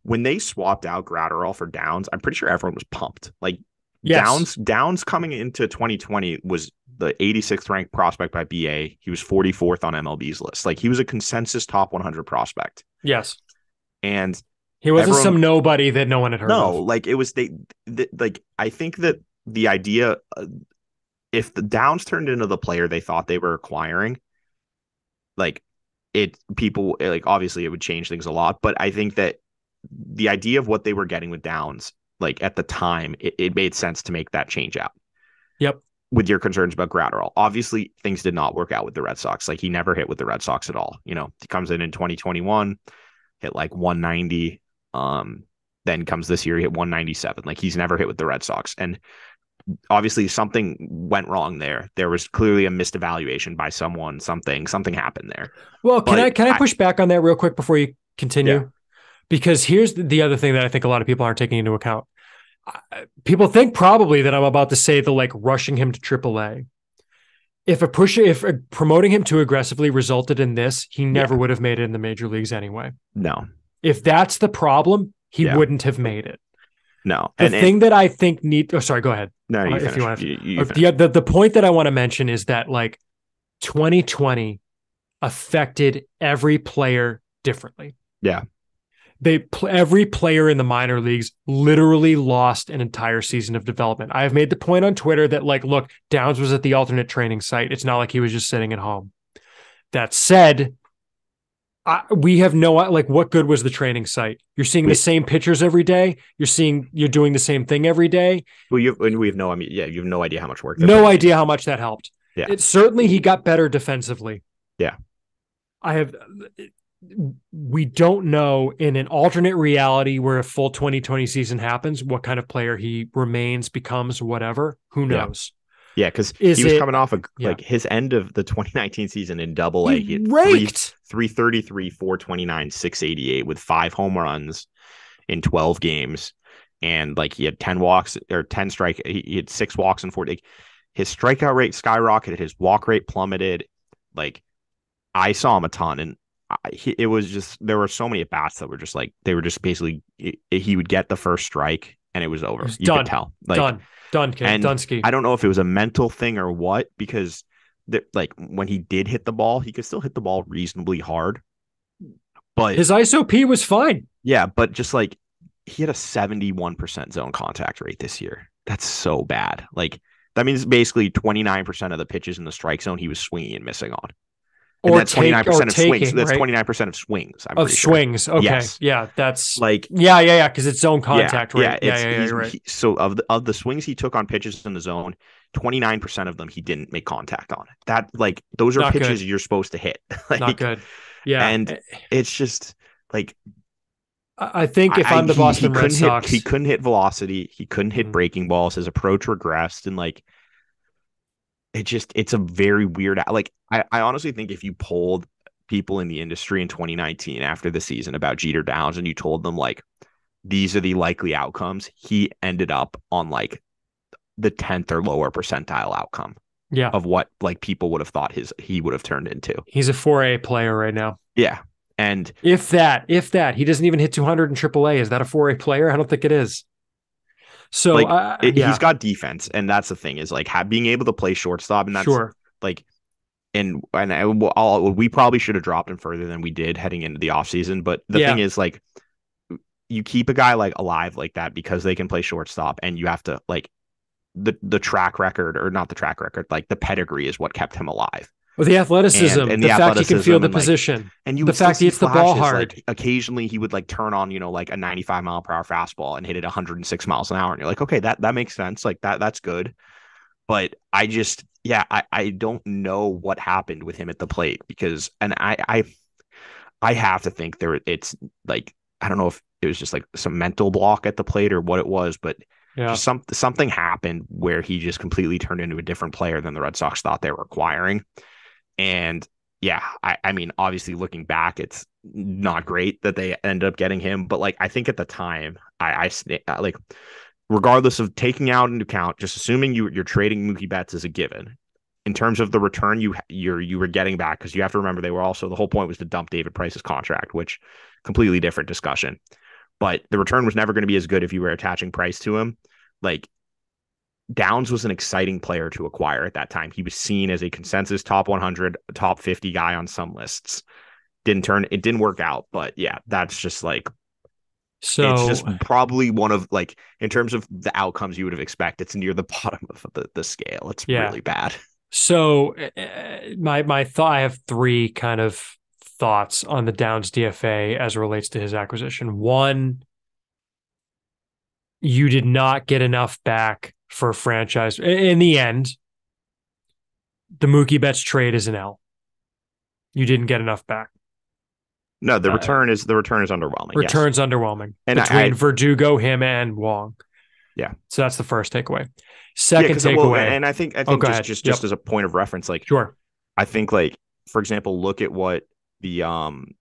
when they swapped out Gratterall for Downs, I'm pretty sure everyone was pumped. Like Downs coming into 2020 was the 86th ranked prospect by BA. He was 44th on MLB's list. Like he was a consensus top 100 prospect. Yes. And he wasn't some nobody that no one had heard of. No, like it was like I think that the idea if the Downs turned into the player they thought they were acquiring, like people like obviously it would change things a lot, but I think that the idea of what they were getting with Downs, like at the time, it made sense to make that change out. Yep. With your concerns about Gratterall, obviously things did not work out with the Red Sox. Like he never hit with the Red Sox at all. You know, he comes in 2021, hit like 190. Then comes this year, he hit 197. Like he's never hit with the Red Sox. And obviously something went wrong there. There was clearly a missed evaluation by someone, something happened there. Well, can I push back on that real quick before you continue? Yeah. Because here's the other thing that I think a lot of people aren't taking into account. People think probably that I'm about to say the like rushing him to AAA. If promoting him too aggressively resulted in this, he never would have made it in the major leagues anyway. No. If that's the problem, he wouldn't have made it. No. The thing that I think sorry, go ahead. No, if you want to. The point that I want to mention is that like 2020 affected every player differently. Yeah. Every player in the minor leagues literally lost an entire season of development. I have made the point on Twitter that like, look, Downs was at the alternate training site. It's not like he was just sitting at home. That said, we have what good was the training site? You're seeing the same pictures every day. You're doing the same thing every day. Well, you have no idea how much work. No idea how much that helped. Yeah. Certainly he got better defensively. Yeah. We don't know in an alternate reality where a full 2020 season happens, what kind of player he remains, becomes, whatever. Who knows? Yeah, because he was coming off like his end of the 2019 season in Double-A. He had raked 333, 429, 688 with 5 home runs in 12 games, and like he had 10 walks or 10 strike. He had 6 walks and 4. Like, his strikeout rate skyrocketed, his walk rate plummeted. Like I saw him a ton, and it was just there were so many at bats that were just like they were just basically he would get the first strike and it was over. You could tell, like done, kid. Dunsky. I don't know if it was a mental thing or what, because like when he did hit the ball, he could still hit the ball reasonably hard. But his ISOP was fine. Yeah, but just like he had a 71% zone contact rate this year. That's so bad. Like that means basically 29% of the pitches in the strike zone he was swinging and missing on. And or that's 29% of swings. That's right? 29% of swings. I'm pretty swings. Sure. Okay. Yes. Yeah. That's like, yeah. Cause it's zone contact. Yeah. Right? Right. So of the swings he took on pitches in the zone, 29% of them, he didn't make contact on. That like, those are Not pitches good. You're supposed to hit. Like, not good. Yeah. And it's just like, I think if I'm the Boston Red Sox, he couldn't hit velocity. He couldn't hit breaking balls. His approach regressed. And like, it's a very weird, like, I honestly think if you polled people in the industry in 2019 after the season about Jeter Downs and you told them like these are the likely outcomes, he ended up on like the 10th or lower percentile outcome of what like people would have thought he would have turned into. He's a 4A player right now. Yeah. And if that he doesn't even hit 200 in AAA, is that a 4A player? I don't think it is. So like he's got defense, and that's the thing is like being able to play shortstop, and that's like we probably should have dropped him further than we did heading into the offseason. But the thing is, like, you keep a guy like alive like that because they can play shortstop, and you have to like the track record, or not the track record, like the pedigree is what kept him alive. Well, the athleticism, and the fact he can feel the position, and the fact he hits the ball hard. Like, occasionally he would like turn on, like a 95-mile-per-hour fastball and hit it 106 miles an hour, and you're like, okay, that makes sense. Like that's good. But I just, I don't know what happened with him at the plate, because, and I have to think it's like, I don't know if it was just like some mental block at the plate or what it was, but just something happened where he just completely turned into a different player than the Red Sox thought they were acquiring. And yeah, I mean, obviously looking back, it's not great that they ended up getting him, but like I think at the time, I like regardless of taking out into account, just assuming you're trading Mookie Betts as a given. In terms of the return you were getting back, because you have to remember they were also the whole point was to dump David Price's contract, which completely different discussion. But the return was never going to be as good if you were attaching Price to him. Like Downs was an exciting player to acquire at that time. He was seen as a consensus top 100, top 50 guy on some lists. It didn't work out, but yeah, that's just like, so it's just probably one of like, in terms of the outcomes you would have expected, it's near the bottom of the scale. It's really bad. So my thought, I have three kind of thoughts on the Downs DFA as it relates to his acquisition. One, you did not get enough back for a franchise. In the end, the Mookie Betts trade is an L. You didn't get enough back. No, the return is underwhelming. Return's underwhelming. And between Verdugo, him, and Wong. Yeah. So that's the first takeaway. Second takeaway. And I think just as a point of reference, like sure. I think like, for example, look at what the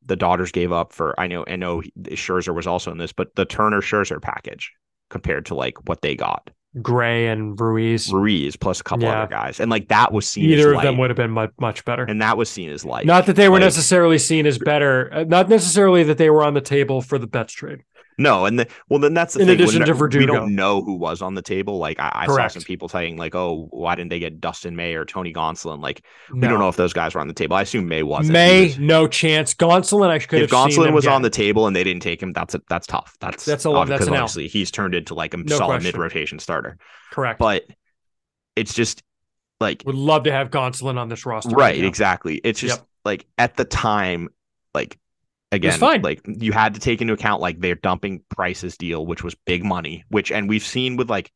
Dodgers gave up for, I know Scherzer was also in this, but the Turner Scherzer package compared to like what they got. Gray and Ruiz plus a couple other guys. And like that was seen either as of them would have been much better. And that was seen as light. Not that they were necessarily seen as better. Not necessarily that they were on the table for the Betts trade. No, and then that's the thing. In addition to Verdugo, we don't know who was on the table. Like I saw some people saying, like, "Oh, why didn't they get Dustin May or Tony Gonsolin?" Like we don't know if those guys were on the table. I assume May wasn't. No chance. Gonsolin, I could have seen. If Gonsolin was on the table and they didn't take him, that's tough. That's a lot. That's an L. Obviously, he's turned into like a solid mid-rotation starter. Correct. But it's just like would love to have Gonsolin on this roster. Right. Exactly. It's just like at the time, like. Again, like you had to take into account like they're dumping Price's deal, which was big money, and we've seen with like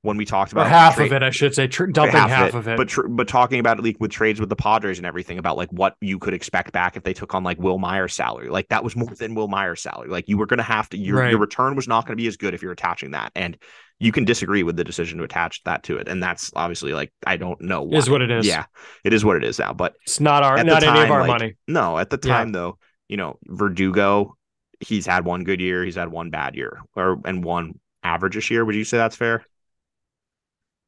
when we talked about half of it, I should say, dumping half of it. But talking about it like with trades with the Padres and everything about like what you could expect back if they took on like Will Myers' salary, like that was more than Will Myers' salary. Like you were going to have to your return was not going to be as good if you're attaching that, and you can disagree with the decision to attach that to it, and that's obviously like I don't know why. Is what it is. Yeah, it is what it is now, but it's not any of our money. No, at the time though. You know, Verdugo, he's had one good year, he's had one bad year, and one average-ish year. Would you say that's fair?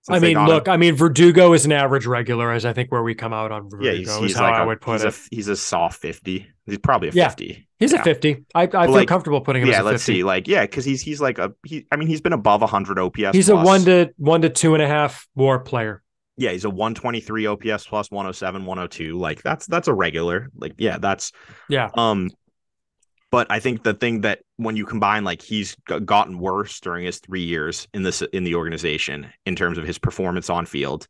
Verdugo is an average regular, as I think where we come out on Verdugo. Yeah, he's how like I would put it. He's a soft 50. He's probably a 50. He's a 50. I feel comfortable putting him as a 50. Yeah, let's see. Like, because he's like he's been above 100 OPS. He's plus. A 1 to 2.5 WAR player. Yeah, he's a 123 OPS plus 107, 102. Like that's a regular. Like, that's. But I think the thing that when you combine, like he's gotten worse during his 3 years in the organization in terms of his performance on field.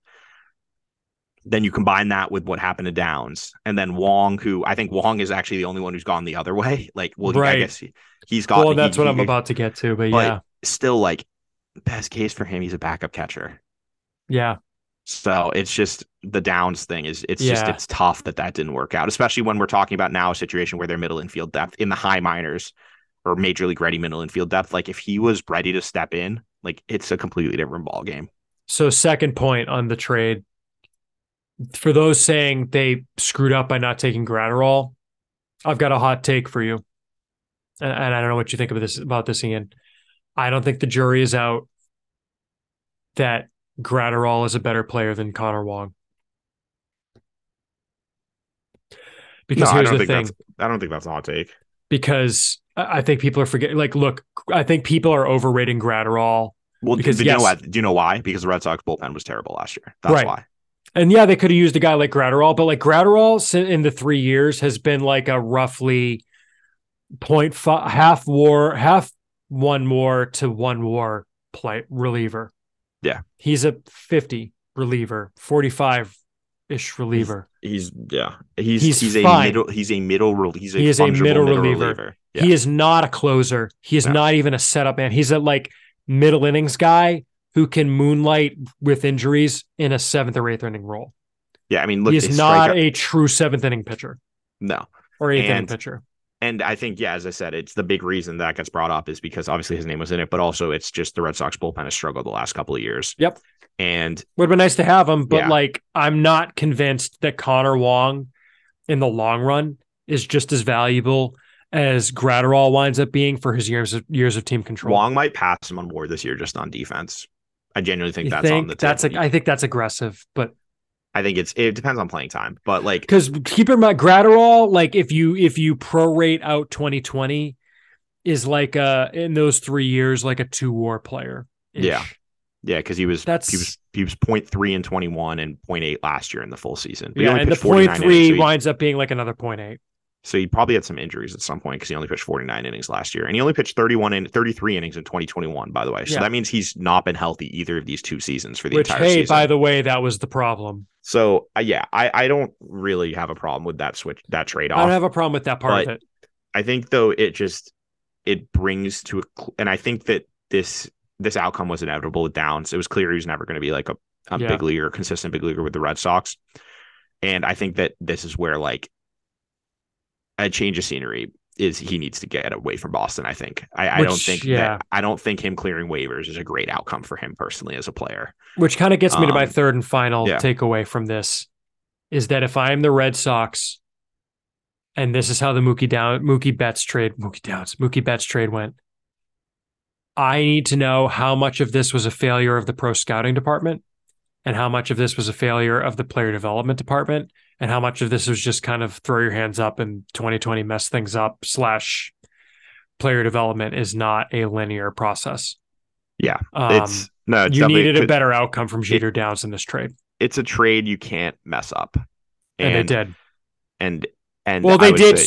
Then you combine that with what happened to Downs, and then Wong, who I think Wong is actually the only one who's gone the other way. Like, I guess he's got. Well, that's what I'm about to get to, but still, like best case for him, he's a backup catcher. Yeah. So it's just the Downs thing it's tough that didn't work out, especially when we're talking about now a situation where their middle infield depth in the high minors or major league ready middle infield depth. Like if he was ready to step in, like it's a completely different ball game. So second point on the trade, for those saying they screwed up by not taking Gratterall, I've got a hot take for you. And I don't know what you think about this, Ian. I don't think the jury is out that Gratterall is a better player than Connor Wong. Because here's the thing. I don't think that's a hot take. Because I think people are forgetting. Like, look, I think people are overrating Gratterall. Well, because do you know why? Because the Red Sox bullpen was terrible last year. That's why. And yeah, they could have used a guy like Gratterall, but like Gratterall in the 3 years has been like a roughly 0.5 half one WAR to 1 WAR play reliever. Yeah. He's a 50 reliever, 45-ish reliever. He's a middle reliever. Yeah. He is not a closer. He is not even a setup man. He's a like middle innings guy who can moonlight with injuries in a 7th or 8th inning role. Yeah, I mean, look, he's not a true 7th inning pitcher. No. Or 8th inning pitcher. And I think, as I said, it's the big reason that gets brought up is because obviously his name was in it, but also it's just the Red Sox bullpen has struggled the last couple of years. Yep. And would have been nice to have him, but like I'm not convinced that Connor Wong in the long run is just as valuable as Gratterall winds up being for his years of team control. Wong might pass him on WAR this year just on defense. I genuinely think that's on the table. I think that's aggressive, but I think it depends on playing time. But like, because keep in mind, Gratterall, like if you prorate out 2020, is like in those 3 years like a 2 WAR player. Yeah, because he was 0.3 in 21 and 0.8 last year in the full season. But and the 0.3 winds up being like another 0.8. So he probably had some injuries at some point because he only pitched 49 innings last year. And he only pitched 33 innings in 2021, by the way. So that means he's not been healthy either of these 2 seasons for the entire season. By the way, that was the problem. So, I don't really have a problem with that trade-off. I don't have a problem with that part of it. I think, though, it brings to and I think that this outcome was inevitable with Downs. It was clear he was never going to be like a big leaguer, consistent big leaguer with the Red Sox. And I think that this is where like a change of scenery is he needs to get away from Boston. I think I don't think him clearing waivers is a great outcome for him personally as a player. Which kind of gets me to my third and final takeaway from this is that if I'm the Red Sox and this is how the Mookie Betts trade went, I need to know how much of this was a failure of the pro scouting department and how much of this was a failure of the player development department and how much of this was just kind of throw your hands up and 2020 mess things up / player development is not a linear process. Yeah. You needed a better outcome from Jeter Downs in this trade. It's a trade you can't mess up. And they did. And well, they did.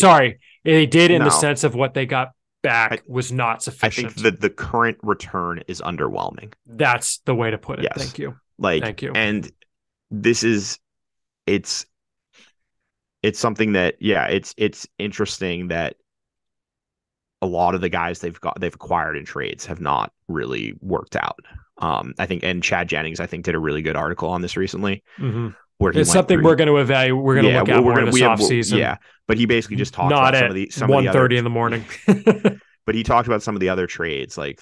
They did in the sense of what they got back was not sufficient. I think that the current return is underwhelming. That's the way to put it. Yes. Thank you. Thank you. And this is it's something that it's interesting that a lot of the guys they've acquired in trades have not really worked out. I think, and Chad Jennings I think did a really good article on this recently. Mm-hmm. Where it's something we're going to evaluate. We're going to look at more in this offseason. Yeah, but he basically just talked about some of the 1:30 in the morning. But he talked about some of the other trades, like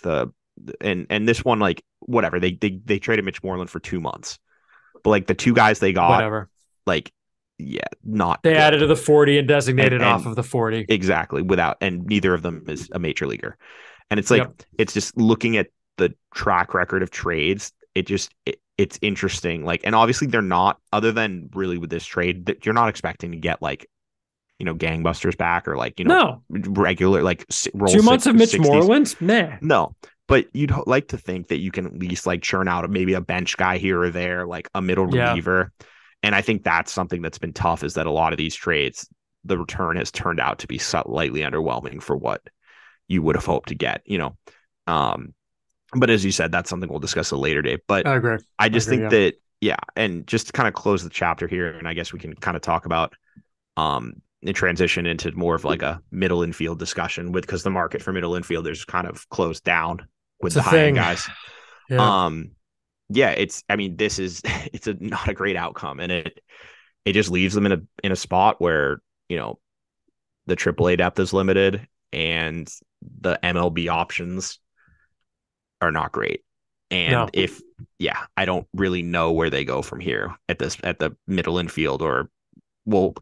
and this one, like whatever they traded Mitch Moreland for 2 months, but like the 2 guys they got, not they added to the 40 and designated off of the 40 exactly and neither of them is a major leaguer, and it's like it's just looking at the track record of trades. It's interesting, like, and obviously they're not, other than really with this trade, that you're not expecting to get like, gangbusters back or like, regular, like 2 months of Mitch 60s. Moreland? Nah. No, but you'd like to think that you can at least like churn out maybe a bench guy here or there, like a middle reliever. And I think that's something that's been tough, is that a lot of these trades, the return has turned out to be slightly underwhelming for what you would have hoped to get, But as you said, that's something we'll discuss at a later date. But I agree. I just think that, and just to kind of close the chapter here, and I guess we can kind of talk about the transition into more of like a middle infield discussion because the market for middle infielders kind of closed down with the high-end guys. Yeah. It's not a great outcome, and it just leaves them in a spot where, the AAA depth is limited and the MLB options are not great. And I don't really know where they go from here at the middle infield, or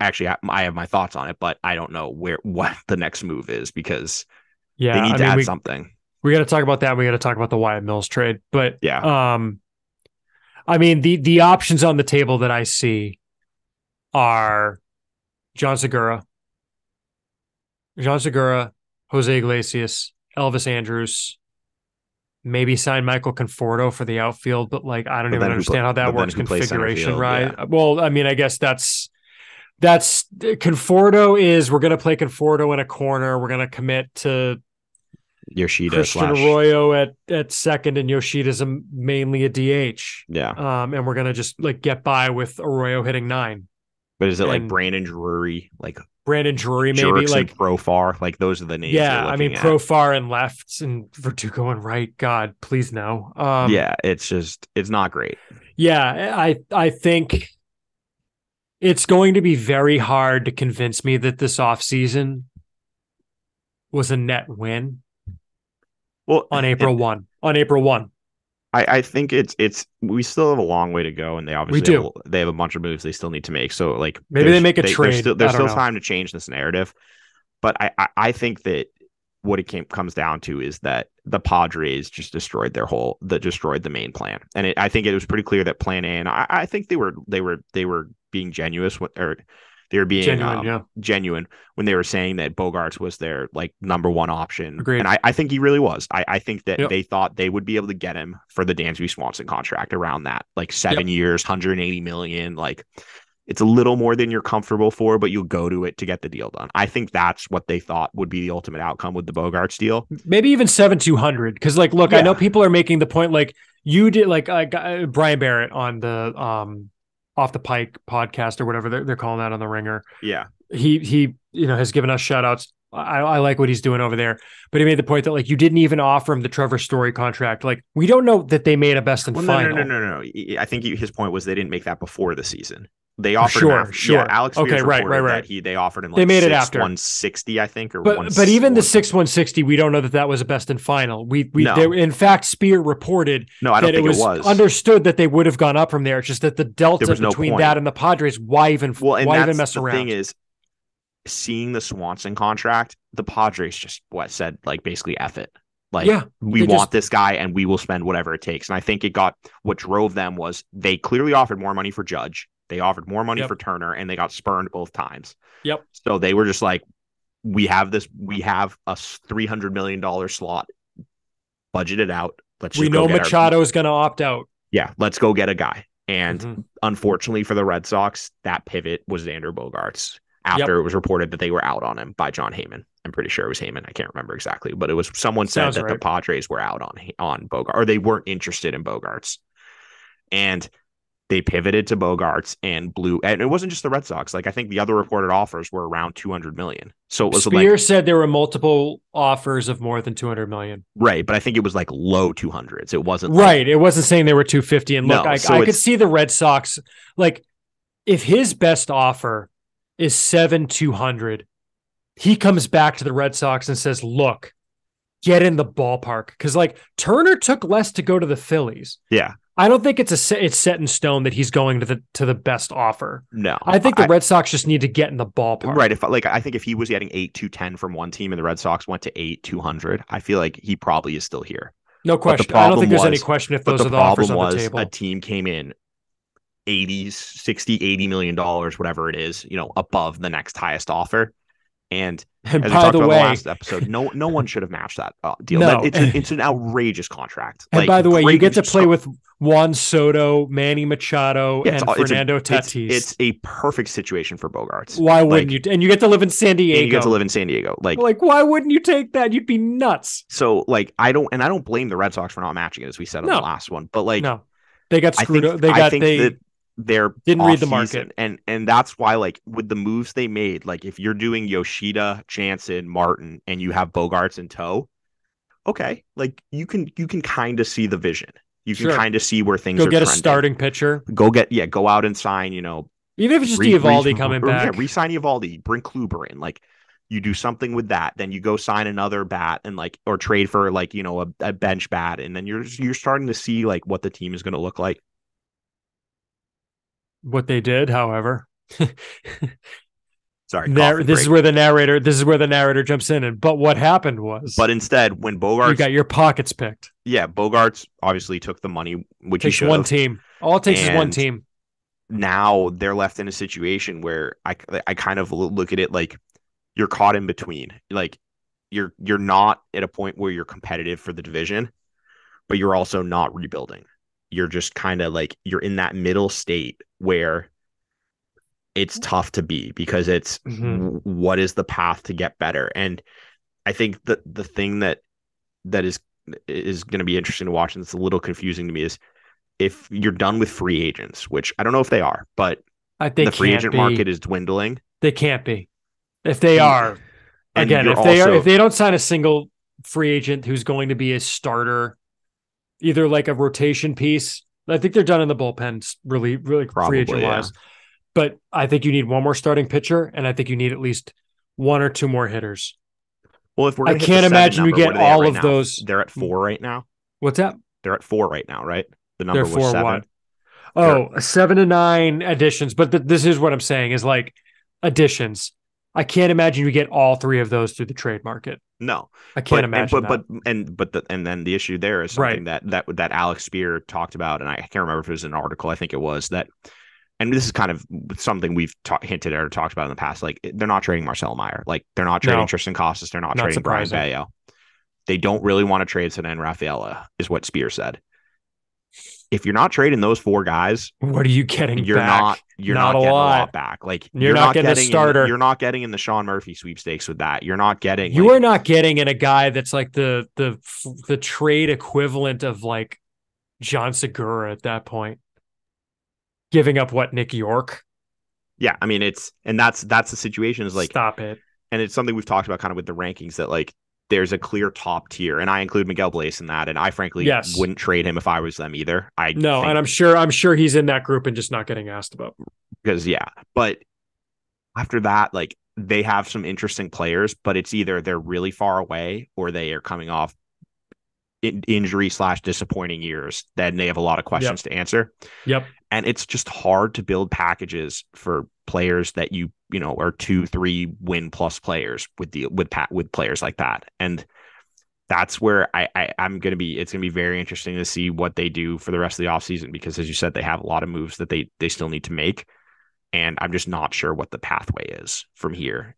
actually I have my thoughts on it, but I don't know what the next move is, because they need to add something. We got to talk about that. We got to talk about the Wyatt Mills trade, but the options on the table that I see are John Segura, Jose Iglesias, Elvis Andrus, maybe sign Michael Conforto for the outfield, but like I don't even understand how that works configuration, right? Yeah. Well, I guess that's Conforto is we're going to play Conforto in a corner. We're going to commit to Yoshida, Christian Arroyo at second, and Yoshida's mainly a DH. Yeah. And we're going to just like get by with Arroyo hitting 9. But is it like Brandon Drury, maybe Jurickson, like Profar, like those are the names. Yeah, Profar and left and Verdugo and right. God, please no. It's not great. Yeah, I think it's going to be very hard to convince me that this offseason was a net win. Well, on April 1. I think we still have a long way to go, and they obviously they have a bunch of moves they still need to make. So like maybe they make a trade. There's still time to change this narrative. But I think that what it comes down to is that the Padres just destroyed the main plan. And I think it was pretty clear that plan A, and I think they were being genuine, or they were being genuine when they were saying that Bogaerts was their like number one option. Agreed. And I think he really was. I think that they thought they would be able to get him for the Dansby Swanson contract around that, like 7 years, $180 million. Like, it's a little more than you're comfortable for, but you'll go to it to get the deal done. I think that's what they thought would be the ultimate outcome with the Bogaerts deal. Maybe even 7,200. Because like, look, I know people are making the point, like you did, like Brian Barrett on the Off the Pike podcast or whatever they're calling that on the Ringer. Yeah. He has given us shout outs. I like what he's doing over there, but he made the point that like you didn't even offer him the Trevor Story contract. Like, we don't know that they made a best and final. No. I think his point was they didn't make that before the season. They offered him sure. Yeah, Alex Spears reported that they offered him like they made it after 160, I think, or but even the 160, we don't know that was a best and final. In fact, Spear reported that it was understood that they would have gone up from there. It's just that the delta between that and the Padres, why even mess around? The thing is, seeing the Swanson contract, the Padres just said like basically F it. Like, we want this guy and we will spend whatever it takes. And I think what drove them was they clearly offered more money for Judge. They offered more money for Turner, and they got spurned both times. Yep. So they were just like, we have a $300 million slot budgeted out. We know Machado is going to opt out. Yeah. Let's go get a guy. And unfortunately for the Red Sox, that pivot was Xander Bogaerts after it was reported that they were out on him by John Heyman. I'm pretty sure it was Heyman. I can't remember exactly, but it was someone said that the Padres were out on Bogaerts, or they weren't interested in Bogaerts. And they pivoted to Bogaerts and it wasn't just the Red Sox. Like, I think the other reported offers were around $200 million. So it was Spears said there were multiple offers of more than $200 million. Right. But I think it was like low 200s. It wasn't it wasn't saying they were 250. And look, I could see the Red Sox, like, if his best offer is 7,200, he comes back to the Red Sox and says, look, get in the ballpark. Cause like Turner took less to go to the Phillies. Yeah. I don't think it's set in stone that he's going to the best offer. No, I think the Red Sox just need to get in the ballpark. Right. I think if he was getting 8,210 from one team and the Red Sox went to 8,200, I feel like he probably is still here. No question. I don't think there's any question if those are the offers on the table. A team came in 60, $80 million, whatever it is, above the next highest offer. And as we talked about in the last episode, no one should have matched that deal. No. It's an outrageous contract. And by the way, you get to play with Juan Soto, Manny Machado, and Fernando Tatis. It's a perfect situation for Bogaerts. Why wouldn't you? And you get to live in San Diego. Like, why wouldn't you take that? You'd be nuts. So, like, I don't blame the Red Sox for not matching it, as we said on the last one. But like, they got screwed up. They're didn't read the market, and that's why, like, with the moves they made, like if you're doing Yoshida, Jansen, Martin, and you have Bogaerts in tow, okay, like you can kind of see the vision. You can kind of see where things are. Go get a starting pitcher. Go out and sign. Even if it's just Eovaldi coming back, re-sign Eovaldi, bring Kluber in. Like, you do something with that, then you go sign another bat and or trade for a bench bat, and then you're starting to see like what the team is going to look like. What they did, however. Sorry. This is where the narrator jumps in. But what happened was. But instead, when Bogaerts, you got your pockets picked. Yeah, Bogaerts obviously took the money, which he should have. One team. All it takes is one team. Now they're left in a situation where I kind of look at it like you're caught in between. Like, you're not at a point where you're competitive for the division, but you're also not rebuilding. You're just kind of like, you're in that middle state where it's tough to be, because it's what is the path to get better. And I think that the thing that is going to be interesting to watch, and it's a little confusing to me, is if you're done with free agents, which I don't know if they are, but the free agent market is dwindling. They can't be. If they are, again, if they don't sign a single free agent who's going to be a starter, either like a rotation piece. I think they're done in the bullpens, really, really free agent wise. But I think you need one more starting pitcher, and I think you need at least one or two more hitters. Well, if we're I can't imagine you get all of those. They're at 4 right now. What's that? They're at 4 right now, right? The number was Therefore, 7. what? Oh, 7 to 9 additions. But this is what I'm saying is like additions. I can't imagine you get all 3 of those through the trade market. No, I can't imagine and then the issue there is something that Alex Spear talked about, and I can't remember if it was an article. I think it was that, and this is kind of something we've hinted at or talked about in the past. Like, they're not trading Marcel Meyer. Like, they're not trading Tristan Costas. They're not trading Brian Bayo. They don't really want to trade Senen Rafaela, is what Spear said. If you're not trading those 4 guys, what are you getting you're back? You're not getting a lot back. Like, you're not getting a starter. You're not getting in the Sean Murphy sweepstakes with that. You're not getting. You are not getting in a guy that's like the trade equivalent of like John Segura at that point. Giving up what, Nick York? Yeah, I mean, that's the situation is like, stop it. And it's something we've talked about kind of with the rankings that like there's a clear top tier, and I include Miguel Blaise in that, and I frankly wouldn't trade him if I was them either. And I'm sure he's in that group and just not getting asked about. Because but after that, like, they have some interesting players, but it's either they're really far away or they are coming off injury / disappointing years. Then they have a lot of questions to answer. Yep. And it's just hard to build packages for players that you know are 2-3 win plus players with players like that. And that's where it's going to be very interesting to see what they do for the rest of the offseason, because as you said, they have a lot of moves that they still need to make. And I'm just not sure what the pathway is from here,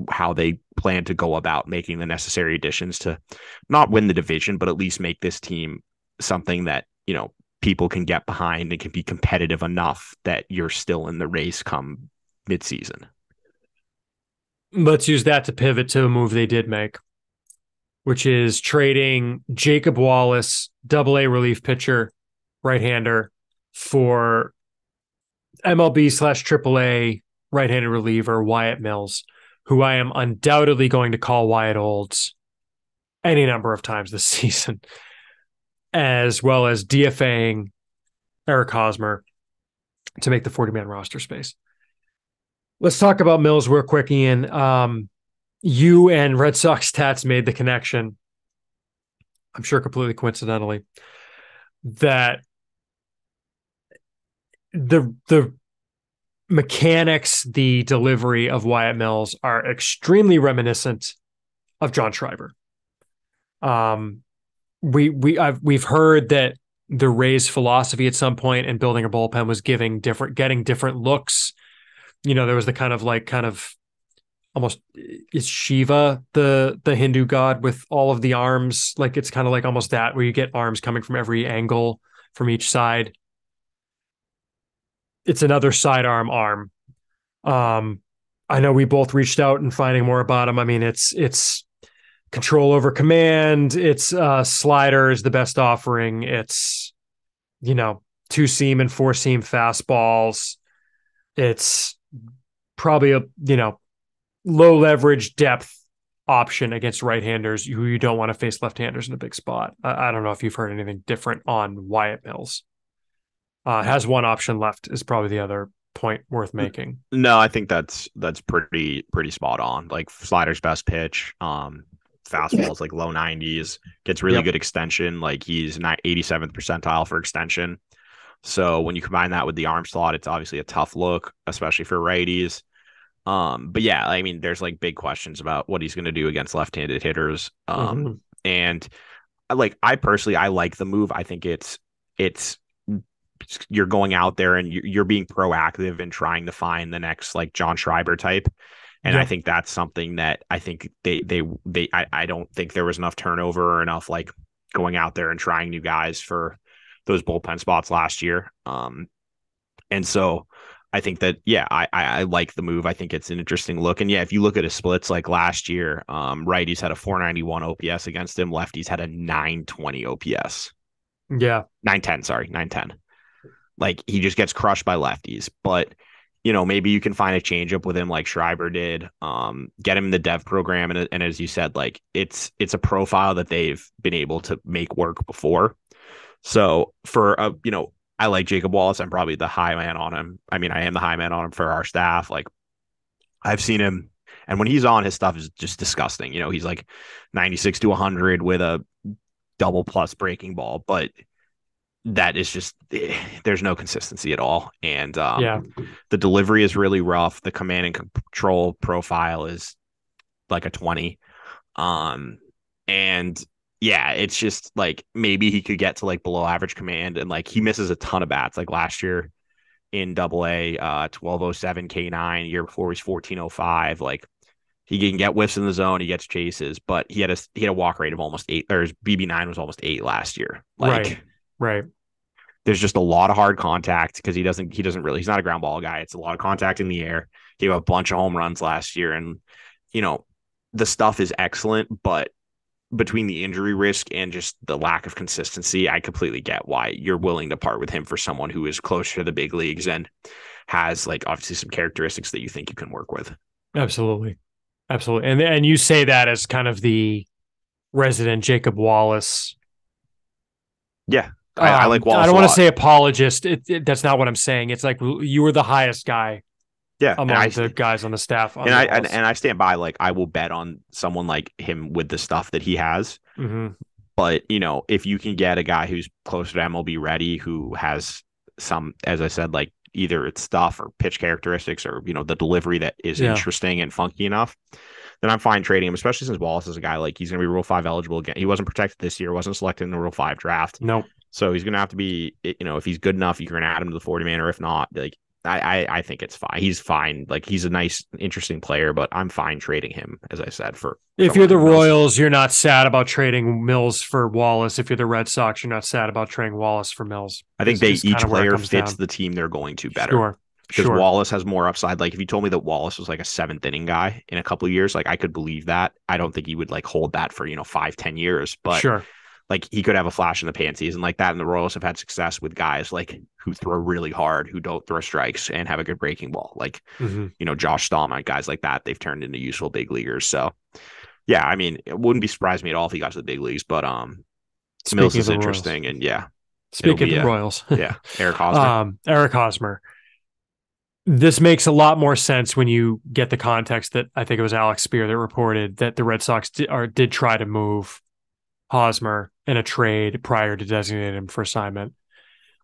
how they plan to go about making the necessary additions to not win the division, but at least make this team something that, you know, people can get behind and can be competitive enough that you're still in the race come midseason. Let's use that to pivot to a move they did make, which is trading Jacob Wallace, AA relief pitcher, right-hander, for MLB / AAA right-handed reliever Wyatt Mills, who I am undoubtedly going to call Wyatt Olds any number of times this season, as well as DFAing Eric Hosmer to make the 40-man roster space. Let's talk about Mills real quick, Ian. You and Red Sox Stats made the connection, I'm sure completely coincidentally, that the mechanics, the delivery of Wyatt Mills are extremely reminiscent of John Schreiber. We've heard that the Rays' philosophy at some point in building a bullpen was getting different looks. You know, there was the kind of almost, is Shiva the Hindu god with all of the arms? Like, it's kind of like almost that, where you get arms coming from every angle from each side. It's another sidearm arm. I know we both reached out and finding more about him. I mean, it's control over command. It's slider is the best offering. It's, you know, 2-seam and 4-seam fastballs. It's probably a, you know, low leverage depth option against right-handers who you don't want to face left-handers in a big spot. I don't know if you've heard anything different on Wyatt Mills. Has one option left is probably the other point worth making. No, I think that's pretty spot on. Like, slider's best pitch, fastballs like low 90s, gets really good extension. Like, he's 87th percentile for extension. So when you combine that with the arm slot, it's obviously a tough look, especially for righties. But yeah, I mean, there's like big questions about what he's going to do against left-handed hitters. And like, I like the move. I think it's you're going out there and you're being proactive and trying to find the next like John Schreiber type. And I think that's something that I think I don't think there was enough turnover or enough like going out there and trying new guys for those bullpen spots last year. And so I think that, I like the move. I think it's an interesting look. And if you look at his splits, like last year, righties had a 491 OPS against him. Lefties had a 920 OPS. Yeah. 910. Like, he just gets crushed by lefties. But, you know, maybe you can find a changeup with him like Schreiber did, get him in the dev program. And as you said, like, it's a profile that they've been able to make work before. So for, I like Jacob Wallace. I'm probably the high man on him. I mean, I am the high man on him for our staff. Like, I've seen him, and when he's on, his stuff is just disgusting. You know, he's like 96 to 100 with a double plus breaking ball, but that is just there's no consistency at all. And the delivery is really rough. The command and control profile is like a 20. And yeah, it's just like maybe he could get to like below average command, and like he misses a ton of bats. Like last year in Double A, 1207 K9. Year before he's 1405. Like he can get whiffs in the zone, he gets chases, but he had a walk rate of almost 8, or his BB9 was almost 8 last year. Like right. There's just a lot of hard contact because he's not a ground ball guy. It's a lot of contact in the air. He gave a bunch of home runs last year, and the stuff is excellent, but between the injury risk and just the lack of consistency, I completely get why you're willing to part with him for someone who is closer to the big leagues and has like obviously some characteristics that you think you can work with. Absolutely. And you say that as kind of the resident Jacob Wallace. Yeah. I like Wallace. I don't want to say apologist. That's not what I'm saying. It's like you were the highest guy. Yeah, among the guys on the staff. And I stand by, like, I will bet on someone like him with the stuff that he has. Mm-hmm. But, if you can get a guy who's closer to MLB ready, who has some, as I said, like either it's stuff or pitch characteristics or, the delivery that is interesting and funky enough, then I'm fine trading him, especially since Wallace is a guy like he's going to be Rule 5 eligible again. He wasn't protected this year, wasn't selected in the Rule 5 draft. Nope. So he's going to have to be, if he's good enough, you can add him to the 40 man, or if not, like, I think it's fine. He's fine. Like, he's a nice, interesting player, but I'm fine trading him, as I said. For if you're the Royals, you're not sad about trading Mills for Wallace. If you're the Red Sox, you're not sad about trading Wallace for Mills. I think each player fits the team they're going to better. Sure. Because Wallace has more upside. Like, if you told me that Wallace was like a 7th inning guy in a couple of years, like, I could believe that. I don't think he would like hold that for 5-10 years, but sure. Like, he could have a flash in the pan season like that. And the Royals have had success with guys like who throw really hard, who don't throw strikes and have a good breaking ball. Like, Josh Stallman, guys like that, they've turned into useful big leaguers. So yeah, I mean, it wouldn't be surprised me at all if he got to the big leagues, but Mills is interesting. Royals. And yeah. Speaking of the Royals. Yeah. Eric Hosmer. Eric Hosmer. This makes a lot more sense when you get the context that I think it was Alex Spear that reported that the Red Sox did try to move Hosmer in a trade prior to designating him for assignment.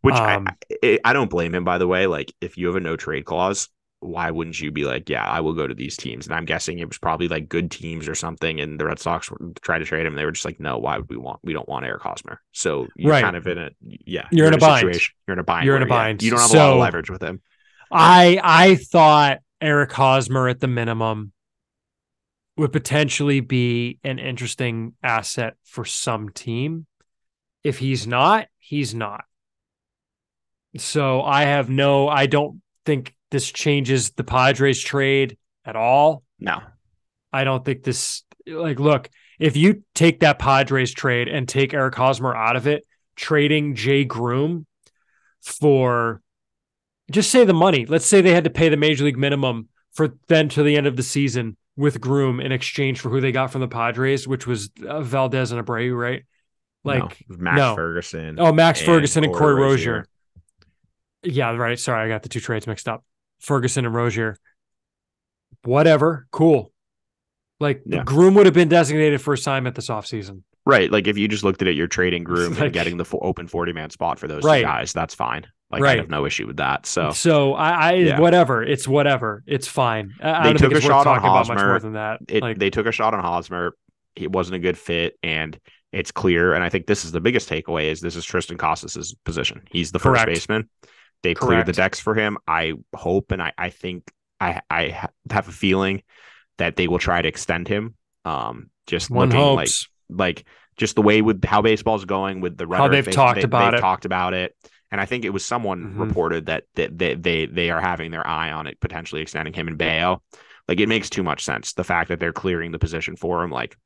Which I don't blame him, by the way. Like, if you have a no trade clause, why wouldn't you be like, yeah, I will go to these teams? And I'm guessing it was probably like good teams or something. And the Red Sox tried to trade him. And they were just like, no, why would we don't want Eric Hosmer. So you're kind of in a, you're in a bind. Situation. You're in a bind. You're in a bind. You don't have a lot of leverage with him. I thought Eric Hosmer at the minimum would potentially be an interesting asset for some team. If he's not, he's not. So I don't think this changes the Padres trade at all. No. I don't think this, look, if you take that Padres trade and take Eric Hosmer out of it, trading Jay Groom for, just say the money. Let's say they had to pay the major league minimum for then to the end of the season with Groom in exchange for who they got from the Padres, which was Valdez and Abreu, right? Ferguson. Oh, Max Ferguson and Corey Rozier. Yeah, right. Sorry, I got the two trades mixed up. Ferguson and Rozier. Whatever. Cool. Groom would have been designated for assignment this offseason. Right. Like, if you just looked at it, you're trading Groom and getting the open 40-man spot for those two guys. That's fine. I have no issue with that. So whatever. It's whatever. It's fine. They took a shot on Hosmer. Much more than that. They took a shot on Hosmer. It wasn't a good fit, and it's clear. And I think this is the biggest takeaway: is this is Tristan Casas' position. He's the first baseman. They cleared the decks for him. I hope, and I think I have a feeling that they will try to extend him. Just one looking hopes. like just the way with how baseball's going with the rhetoric, how they've talked about it. And I think it was someone reported that they are having their eye on it, potentially extending him in Bayo. Like, it makes too much sense. The fact that they're clearing the position for him, like,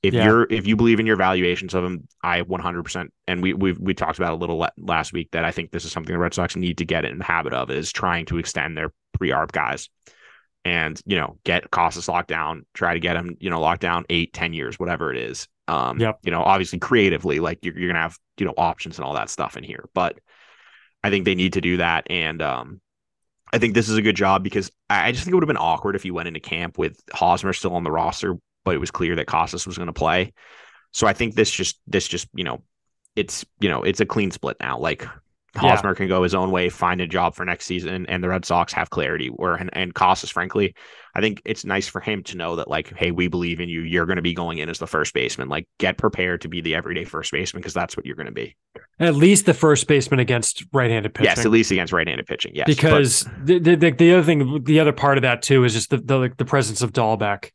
if you believe in your valuations of him, I 100%. And we talked about a little last week that I think this is something the Red Sox need to get in the habit of, is trying to extend their pre-arb guys, and get Casas locked down, try to get him locked down 8-10 years, whatever it is. Obviously creatively, like, you're gonna have options and all that stuff in here, but I think they need to do that. And I think this is a good job, because I just think it would have been awkward if you went into camp with Hosmer still on the roster, but it was clear that Casas was going to play. So I think this just it's a clean split now. Like Hosmer can go his own way, find a job for next season, and the Red Sox have clarity. And Costas, frankly, I think it's nice for him to know that, like, hey, we believe in you. You're going to be going in as the first baseman. Like, get prepared to be the everyday first baseman, because that's what you're going to be. At least the first baseman against right-handed pitching. Yes, at least against right-handed pitching. Yes, because the other thing, the other part of that too is just the presence of Dahlbeck,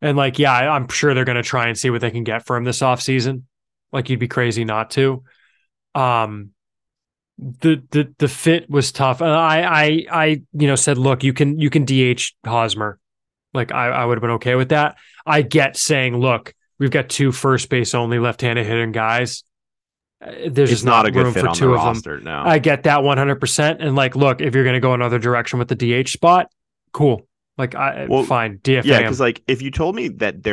and like, yeah, I'm sure they're going to try and see what they can get for him this offseason. Like, you'd be crazy not to. The fit was tough. I said, look, you can DH Hosmer. Like, I would have been okay with that. I get saying, look, we've got 2 first base only left-handed hitting guys. There's just not a good fit for on 2 of roster, them. No. I get that 100%. And like, look, if you're going to go another direction with the DH spot, cool. Like, fine, DFA. Yeah, because like, if you told me that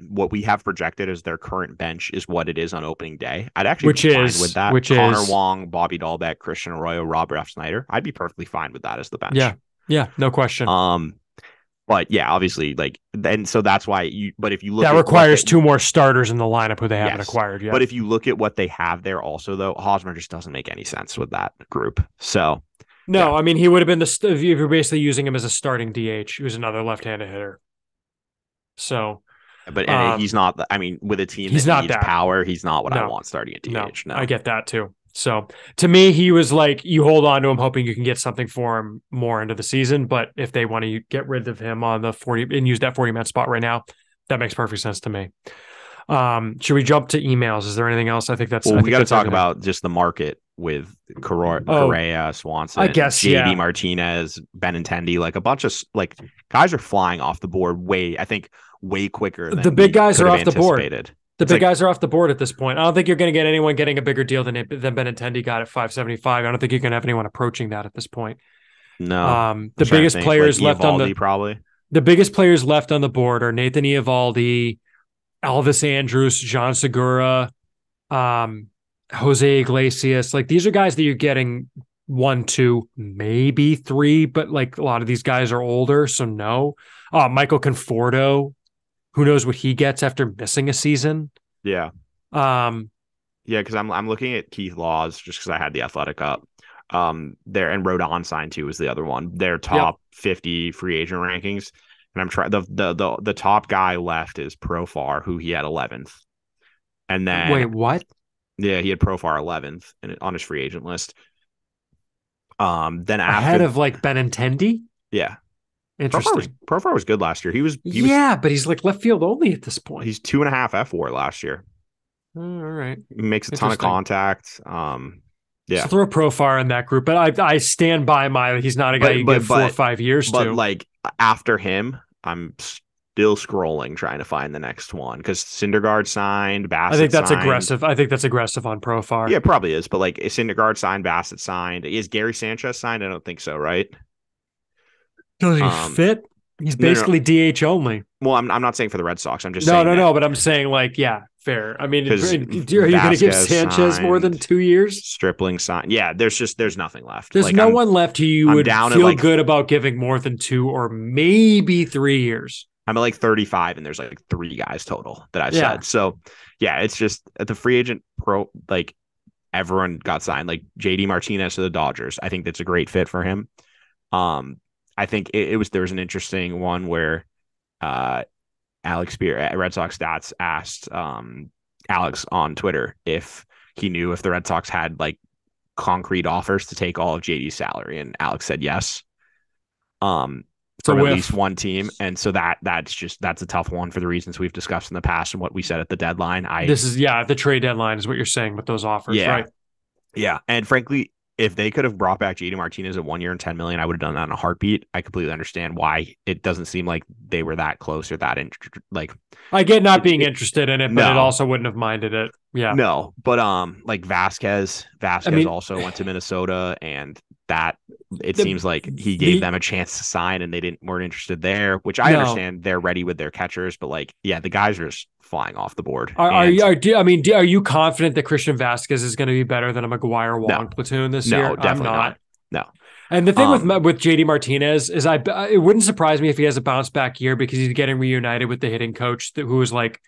what we have projected as their current bench is what it is on opening day, I'd actually be fine with that. Connor Wong, Bobby Dahlbeck, Christian Arroyo, Rob Refsnyder, I'd be perfectly fine with that as the bench. Yeah, no question. But yeah, obviously, like, and so that's why but if you look, that requires 2 more starters in the lineup who they haven't acquired yet. But if you look at what they have there also, though, Hosmer just doesn't make any sense with that group. So. No, yeah. I mean, he would have been if you're basically using him as a starting DH, who's another left-handed hitter. So, but he's not. I mean, with a team that needs power, he's not what I want starting at DH. No, I get that too. So, to me, he was like, you hold on to him, hoping you can get something for him more into the season. But if they want to get rid of him on the 40 and use that 40-man spot right now, that makes perfect sense to me. Should we jump to emails? Is there anything else? I think we got to talk about just the market with Correa, Swanson, I guess, JD Martinez, Benintendi, like a bunch of like guys are flying off the board way quicker than the big guys are off the board. The big guys are off the board at this point. I don't think you're going to get anyone getting a bigger deal than Benintendi got at $575. I don't think you're going to have anyone approaching that at this point. No. The biggest players left on the biggest players left on the board are Nathan Eovaldi, Elvis Andrus, John Segura, Jose Iglesias. Like, these are guys that you're getting 1, 2, maybe 3, but like, a lot of these guys are older, so no. Michael Conforto, who knows what he gets after missing a season? Yeah. Because I'm looking at Keith Laws just because I had the Athletic up. There, and Rodon signed too is the other one. Their top 50 free agent rankings. And I'm trying the top guy left is Profar, who he had 11th. And then wait, what? Yeah, he had Profar 11th on his free agent list. Then ahead of like Benintendi? Yeah. Interesting. Profar was good last year. He was but he's like left field only at this point. He's 2.5 F4 last year. All right. He makes a ton of contact. Yeah. So throw Profar in that group, but I stand by he's not a guy you give 4 or 5 years to. But like, after him, I'm still scrolling trying to find the next one because Syndergaard signed, Bassett I think that's signed. aggressive. I think that's aggressive on Profar. Yeah, it probably is. But like, Syndergaard signed, Bassett signed. Is Gary Sanchez signed? I don't think so, right? Does he fit? He's basically DH only. Well, I'm not saying for the Red Sox. I'm just saying no, but I'm saying like, yeah, fair. I mean, are you going to give Sanchez signed, more than 2 years? Stripling signed. Yeah, there's nothing left. There's no one left who you would feel good about giving more than 2 or maybe 3 years. I'm at like 35, and there's like 3 guys total that I've said. So yeah, it's just at the free agent like everyone got signed. Like JD Martinez to the Dodgers. I think that's a great fit for him. I think there was an interesting one where Alex Spear at Red Sox Stats asked Alex on Twitter if he knew if the Red Sox had like concrete offers to take all of JD's salary, and Alex said yes. From at least one team, and so that's a tough one for the reasons we've discussed in the past and what we said at the deadline. The trade deadline is what you're saying with those offers, right? Yeah, and frankly, if they could have brought back JD Martinez at 1 year and $10 million, I would have done that in a heartbeat. I completely understand why it doesn't seem like they were that close or that like. I get not being interested in it, but it also wouldn't have minded it. Yeah, no, but like Vasquez also went to Minnesota, and that seems like he gave them a chance to sign, and they weren't interested there. Which I understand they're ready with their catchers, but like, yeah, the guys are just flying off the board. Are you confident that Christian Vasquez is going to be better than a McGuire Wong platoon this year? No, definitely not. No. And the thing with JD Martinez is it wouldn't surprise me if he has a bounce back year because he's getting reunited with the hitting coach who was like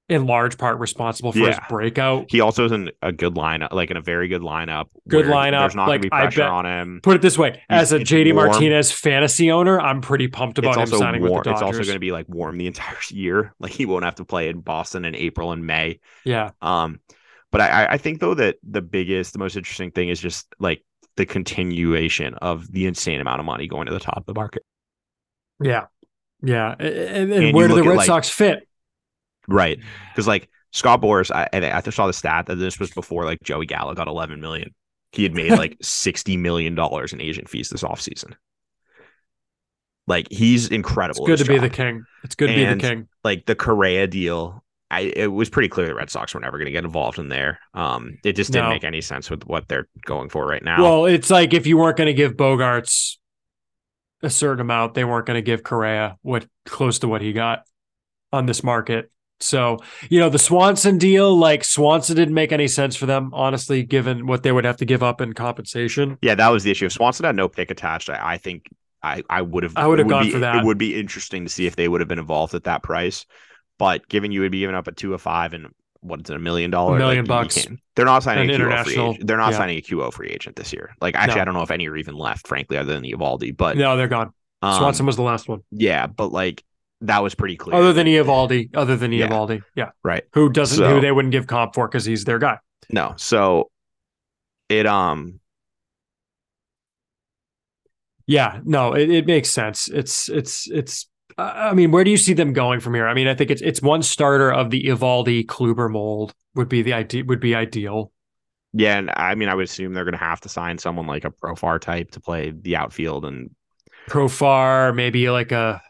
in large part responsible for his breakout. He also is in a good lineup, like in a very good lineup. Good lineup. There's not going to be pressure on him. Put it this way: as a JD Martinez fantasy owner, I'm pretty pumped about him signing with the Dodgers. It's also going to be like warm the entire year. Like he won't have to play in Boston in April and May. Yeah. But I think though that the most interesting thing is just like the continuation of the insane amount of money going to the top of the market. Yeah. Yeah. And where do the Red Sox fit? Right. Because like Scott Boras, I saw the stat that this was before like Joey Gallo got $11 million. He had made like $60 million in agent fees this offseason. Like he's incredible. It's good to be the king. It's good to be the king. Like the Correa deal, it was pretty clear the Red Sox were never going to get involved in there. It just didn't make any sense with what they're going for right now. Well, it's like if you weren't going to give Bogaerts a certain amount, they weren't going to give Correa close to what he got on this market. So, the Swanson deal, like Swanson didn't make any sense for them, honestly, given what they would have to give up in compensation. Yeah, that was the issue. If Swanson had no pick attached, I think I would have gone for that. It would be interesting to see if they would have been involved at that price. But given you would be giving up a 2 of 5 and what is it, $1 million? $1 million bucks. They're not signing a QO free agent. They're not signing a QO free agent this year. Like actually, I don't know if any are even left, frankly, other than Eovaldi. But no, they're gone. Swanson was the last one. Yeah, but like that was pretty clear. Other than Eovaldi. Yeah. Right. Who they wouldn't give comp for because he's their guy. No. So it yeah, no, it makes sense. It's I mean, where do you see them going from here? I mean, I think it's one starter of the Eovaldi Kluber mold would be ideal. Yeah, and I mean, I would assume they're going to have to sign someone like a Profar type to play the outfield and Profar, maybe like a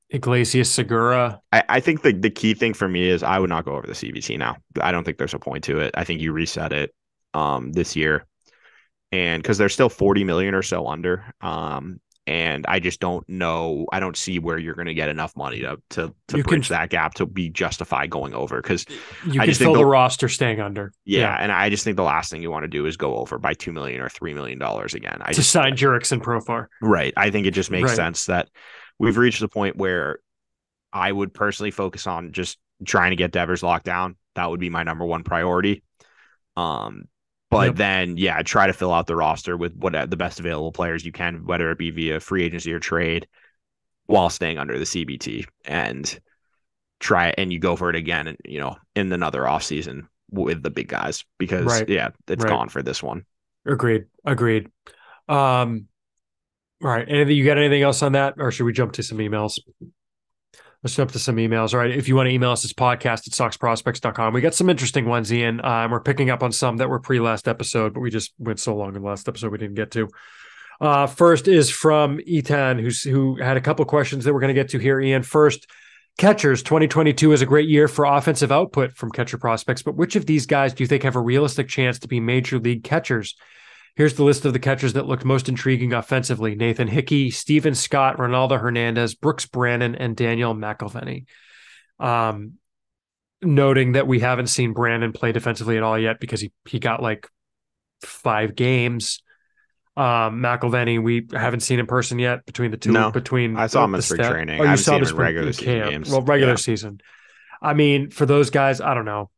Iglesias Segura. I think the key thing for me is I would not go over the CBT now. I don't think there's a point to it. I think you reset it this year, and because they're still 40 million or so under. And I just don't know. I don't see where you're going to get enough money to bridge that gap to be justified going over. Because you can fill the roster staying under. Yeah, and I just think the last thing you want to do is go over by $2 million or $3 million again. To sign Jurickson and Profar. Right. I think it just makes sense that we've reached the point where I would personally focus on just trying to get Devers locked down. That would be my number one priority. But then, try to fill out the roster with the best available players you can, whether it be via free agency or trade, while staying under the CBT, and you go for it again, in another offseason with the big guys, because it's gone for this one. Agreed. All right. You got anything else on that, or should we jump to some emails? Let's jump to some emails. All right. If you want to email us, it's podcast@soxprospects.com. We got some interesting ones, Ian. We're picking up on some that were pre-last episode, but we just went so long in the last episode we didn't get to. First is from Etan, who had a couple questions that we're going to get to here, Ian. First, catchers. 2022 is a great year for offensive output from catcher prospects, but which of these guys do you think have a realistic chance to be major league catchers? Here's the list of the catchers that looked most intriguing offensively: Nathan Hickey, Steven Scott, Ronaldo Hernandez, Brooks Brannon, and Daniel McElveny. Noting that we haven't seen Brannon play defensively at all yet because he got like 5 games. McElveny, we haven't seen in person yet between the two. No, I saw him in spring training. I saw him in regular season games. Well, regular season. I mean, for those guys, I don't know.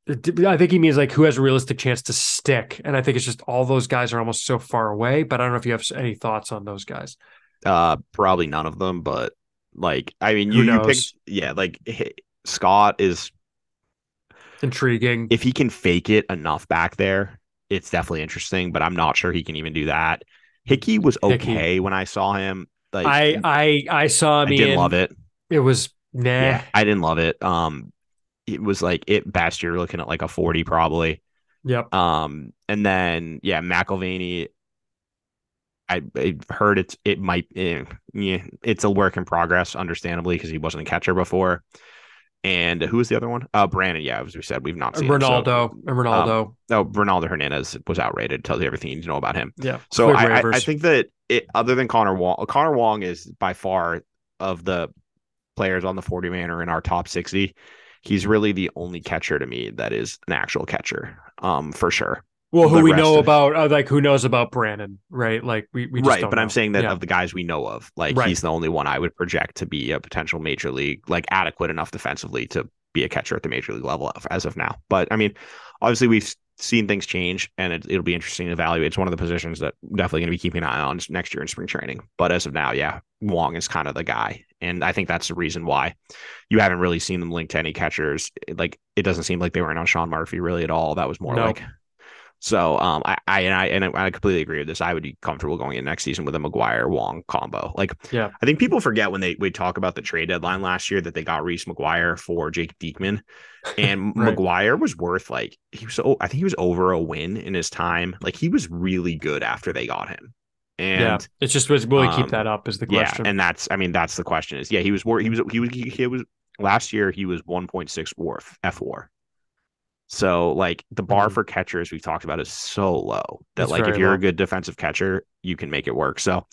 I think he means like who has a realistic chance to stick. And I think it's just all those guys are almost so far away, but I don't know if you have any thoughts on those guys. Probably none of them, but like, I mean, you picked, like Scott is intriguing. If he can fake it enough back there, it's definitely interesting, but I'm not sure he can even do that. Hickey was okay when I saw him. Like I saw him. I didn't love it. It was nah. Yeah, I didn't love it. It was like best you're looking at like a 40 probably. Yep. And then McElveny, I heard it might it's a work in progress, understandably, because he wasn't a catcher before. And who was the other one? Brandon. Yeah, as we said, we've not seen Ronaldo. Ronaldo Hernandez was outrated. Tells you everything you need to know about him. Yeah. So I think that other than Connor Wong is by far of the players on the 40-man or in our top 60. He's really the only catcher to me that is an actual catcher, for sure. Well, who we know about, like who knows about Brannon, right? Like we just right, don't but know. I'm saying that of the guys we know of, like he's the only one I would project to be a potential major league, like adequate enough defensively to be a catcher at the major league level as of now. But I mean, obviously we've seen things change, and it'll be interesting to evaluate. It's one of the positions that I'm definitely going to be keeping an eye on next year in spring training. But as of now, yeah, Wong is kind of the guy. And I think that's the reason why you haven't really seen them linked to any catchers. Like, it doesn't seem like they weren't on Sean Murphy really at all. That was more like, so I completely agree with this. I would be comfortable going in next season with a Maguire Wong combo. Like, yeah, I think people forget when we talk about the trade deadline last year that they got Reese Maguire for Jake Diekman, and right. Maguire was worth I think he was over a win in his time. Like, he was really good after they got him. And yeah, it's just will he keep that up is the question. Yeah, and that's the question is, yeah, he was last year he was 1.6 WAR FWAR. So like the bar for catchers we've talked about is so low that it's like if you're a good defensive catcher, you can make it work. So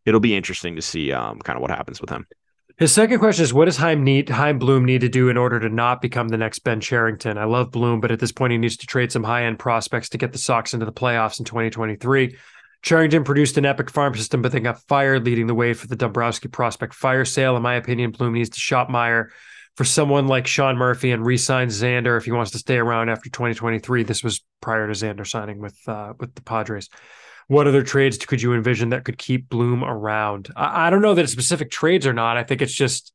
it'll be interesting to see kind of what happens with him. His second question is, what does Chaim Bloom need to do in order to not become the next Ben Cherington? I love Bloom, but at this point he needs to trade some high-end prospects to get the Sox into the playoffs in 2023. Cherington produced an epic farm system, but they got fired, leading the way for the Dombrowski prospect fire sale. In my opinion, Bloom needs to shop Meyer for someone like Sean Murphy and re-sign Xander if he wants to stay around after 2023. This was prior to Xander signing with the Padres. What other trades could you envision that could keep Bloom around? I don't know that it's specific trades or not. I think it's just,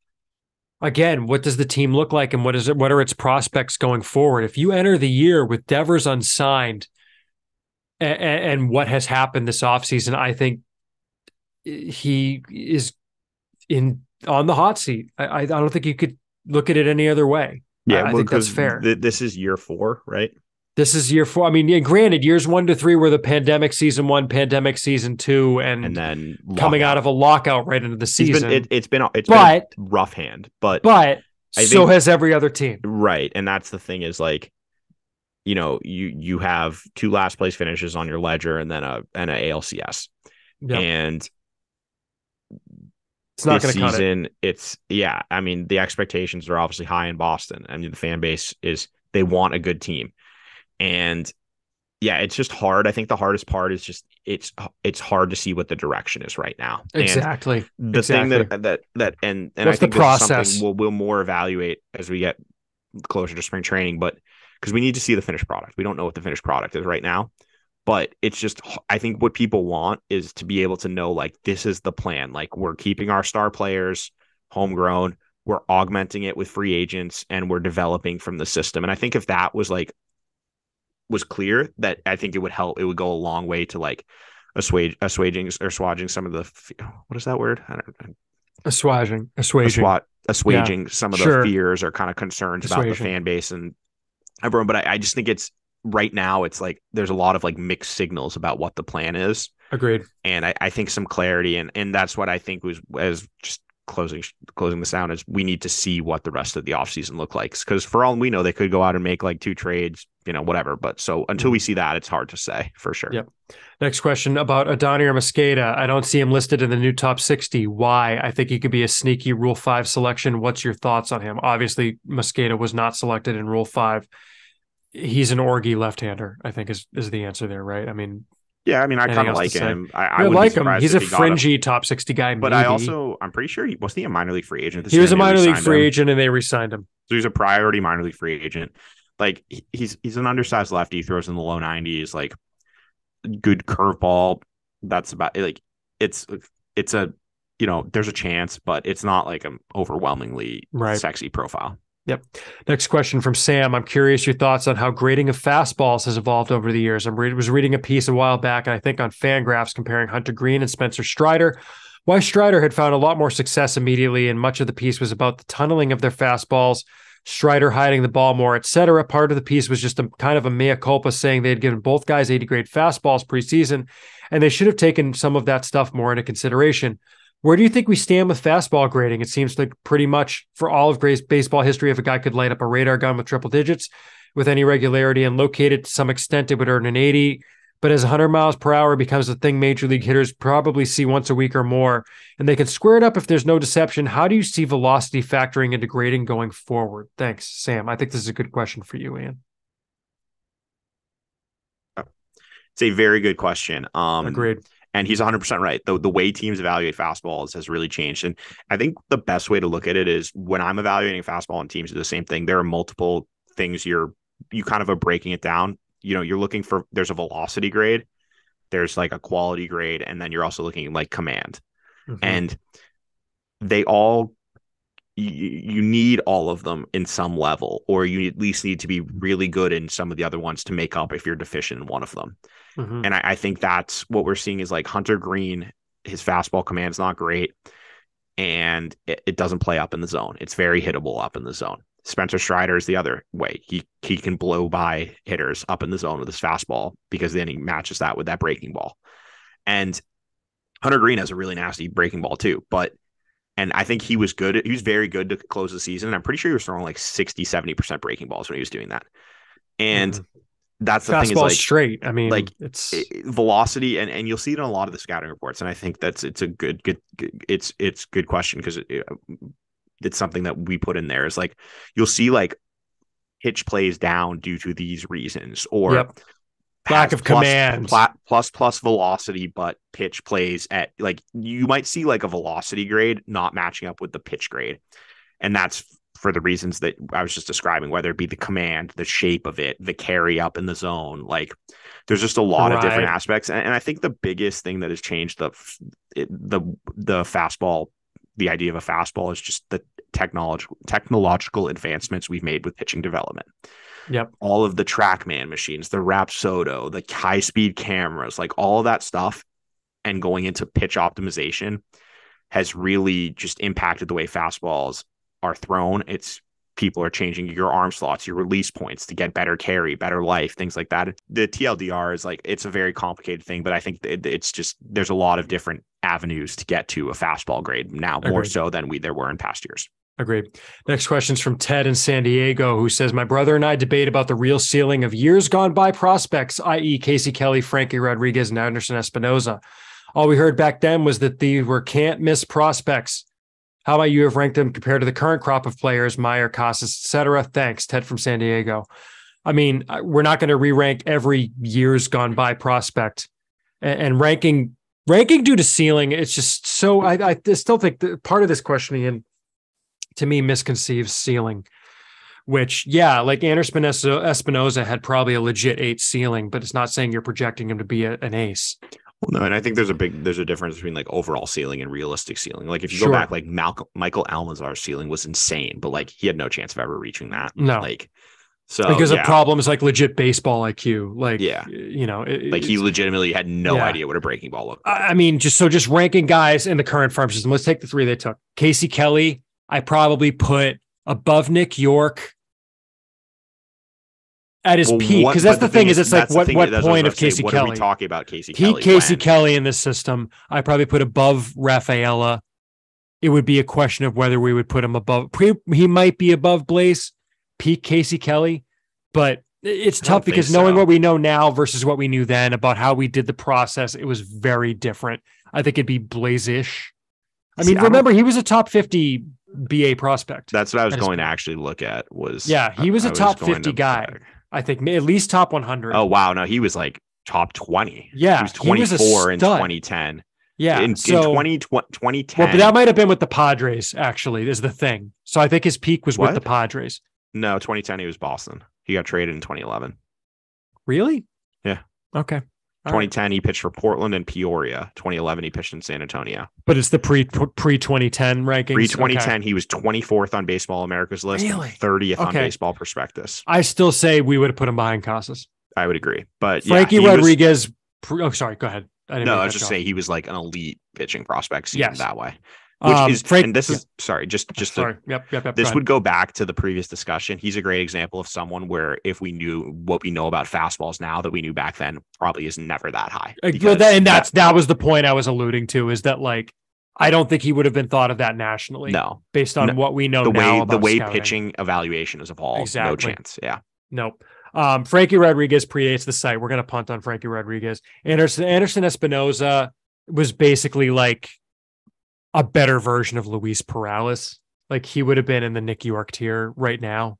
again, what does the team look like and what are its prospects going forward? If you enter the year with Devers unsigned and what has happened this offseason, I think he is on the hot seat. I don't think you could look at it any other way. Yeah, I think that's fair. This is year 4, right? This is year 4. I mean, granted, years 1 to 3 were the pandemic season 1, pandemic season 2, and then coming out of a lockout right into the season. It's been a rough hand, but so has every other team, right? And that's the thing is like, you know, you have 2 last place finishes on your ledger and then an ALCS, and it's not going to cut it. I mean, the expectations are obviously high in Boston. I mean, the fan base they want a good team. And yeah, it's just hard. I think the hardest part is just it's hard to see what the direction is right now. Exactly. And the thing that and I think this is something we'll more evaluate as we get closer to spring training, but because we need to see the finished product. We don't know what the finished product is right now. But it's just, I think what people want is to be able to know, like, this is the plan. Like, we're keeping our star players homegrown, we're augmenting it with free agents, and we're developing from the system. And I think if that was clear, that I think it would help. It would go a long way to like assuaging some of the, what is that word? I don't know. Assuaging some of the fears or kind of concerns about the fan base and everyone. But I just think right now it's like there's a lot of like mixed signals about what the plan is. Agreed. And I think some clarity and that's what I think was as just closing this down is we need to see what the rest of the offseason look like, because for all we know they could go out and make like 2 trades, you know, whatever, but so until we see that, it's hard to say for sure. Yep. Next question about Adonier Mosqueda. I don't see him listed in the new top 60. Why? I think he could be a sneaky Rule 5 selection. What's your thoughts on him? Obviously Mosqueda was not selected in Rule 5. He's an orgy left-hander, I think is the answer there, right? I mean, yeah, I mean, I kind of like him. I like him. He's a fringy top 60 guy. But I'm pretty sure wasn't he a minor league free agent? He was a minor league free agent and they re-signed him. So he's a priority minor league free agent. Like he's an undersized lefty. He throws in the low 90s, like good curveball. That's about like it's a, you know, there's a chance, but it's not like an overwhelmingly sexy profile. Yep. Next question from Sam. I'm curious your thoughts on how grading of fastballs has evolved over the years. I was reading a piece a while back, I think on Fangraphs, comparing Hunter Green and Spencer Strider. Why Strider had found a lot more success immediately, and much of the piece was about the tunneling of their fastballs, Strider hiding the ball more, etc. Part of the piece was just a kind of a mea culpa, saying they had given both guys 80 grade fastballs preseason, and they should have taken some of that stuff more into consideration. Where do you think we stand with fastball grading? It seems like pretty much for all of baseball history, if a guy could light up a radar gun with triple digits with any regularity and locate it to some extent, it would earn an 80. But as 100 miles per hour becomes a thing major league hitters probably see once a week or more, and they can square it up if there's no deception, how do you see velocity factoring into grading going forward? Thanks, Sam. I think this is a good question for you, Ian. It's a very good question. Agreed. And he's 100% right. The way teams evaluate fastballs has really changed. And I think the best way to look at it is when I'm evaluating fastball and teams do the same thing, there are multiple things you kind of are breaking it down. You're looking for, there's a velocity grade, there's like a quality grade, and then you're also looking at like command. Mm-hmm. And they all, you need all of them in some level, or you at least need to be really good in some of the other ones to make up if you're deficient in one of them. Mm-hmm. And I think that's what we're seeing is like Hunter Green, his fastball command is not great, and it doesn't play up in the zone. It's very hittable up in the zone. Spencer Strider is the other way. He can blow by hitters up in the zone with his fastball because then he matches that with that breaking ball. And Hunter Green has a really nasty breaking ball too, and I think he was good. He was very good to close the season. And I'm pretty sure he was throwing like 60-70% breaking balls when he was doing that. And that's the thing is like straight. I mean, like it's velocity, and you'll see it in a lot of the scouting reports. And I think it's a good good question because it's something that we put in there. Is like you'll see like pitch plays down due to these reasons, or lack of command, plus velocity, but pitch plays at like you might see like a velocity grade not matching up with the pitch grade, and that's for the reasons that I was just describing, whether it be the command, the shape of it, the carry up in the zone. Like there's just a lot of different aspects. And I think the biggest thing that has changed the fastball, the idea of a fastball is just the technological advancements we've made with pitching development. Yep. All of the TrackMan machines, the Rapsodo, the high speed cameras, like all of that stuff and going into pitch optimization has really just impacted the way fastballs are thrown. People are changing your arm slots, your release points to get better carry, better life, things like that. The TLDR is like, it's a very complicated thing, but I think it's just, there's a lot of different avenues to get to a fastball grade now, more so than there were in past years. Agreed. Next question is from Ted in San Diego, who says, my brother and I debate about the real ceiling of years gone by prospects, i.e. Casey Kelly, Frankie Rodriguez, and Anderson Espinoza. All we heard back then was that these were can't miss prospects. How about you have ranked them compared to the current crop of players, Meyer, Casas, etc.? Thanks, Ted from San Diego. I mean, we're not going to re-rank every year's gone by prospect, and ranking due to ceiling. It's just so. I still think that part of this questioning, to me, misconceives ceiling. Which, like Anderson Espinoza had probably a legit 8 ceiling, but it's not saying you're projecting him to be an ace. Well, no, and I think there's a difference between like overall ceiling and realistic ceiling. Like if you go back, like Michael Almanzar's ceiling was insane, but like he had no chance of ever reaching that. No, like so because of problems like legit baseball IQ. Like like he legitimately had no idea what a breaking ball looked like. I mean, just ranking guys in the current farm system. Let's take the 3 they took. Casey Kelly, I probably put above Nick York. At his peak, because that's the thing is, it's like what point of Casey Kelly? What are we talking about Casey Kelly? Casey Kelly in this system, I probably put above Rafaela. It would be a question of whether we would put him above. He might be above Blaze, peak Casey Kelly, but it's tough because knowing what we know now versus what we knew then about how we did the process, it was very different. I think it'd be Blaze-ish. I mean, remember, he was a top 50 BA prospect. That's what I was going to actually look at. He was a top 50 guy. I think at least top 100. Oh, wow. No, he was like top 20. Yeah. He was 24 in 2010. Yeah. In 2010. Well, but that might have been with the Padres, actually, is the thing. So I think his peak was with the Padres. No, 2010, he was Boston. He got traded in 2011. Really? Yeah. Okay. 2010, he pitched for Portland and Peoria. 2011, he pitched in San Antonio. But it's the pre-2010 rankings? Pre-2010, he was 24th on Baseball America's list, and 30th on Baseball Prospectus. I still say we would have put him behind Casas. I would agree. But Frankie Rodriguez... sorry, go ahead. I was just saying he was like an elite pitching prospect seen that way. Which is, and this is sorry, just sorry. Yep. This would go back to the previous discussion. He's a great example of someone where if we knew what we know about fastballs now that we knew back then, probably is never that high. That was the point I was alluding to, is that like I don't think he would have been thought of that nationally. No, based on what we know now about the way scouting. Pitching evaluation has evolved. Exactly. No chance. Yeah. Nope. Frankie Rodriguez predates the site. We're gonna punt on Frankie Rodriguez. Anderson Espinoza was basically like a better version of Luis Perales. Like he would have been in the Nick York tier right now,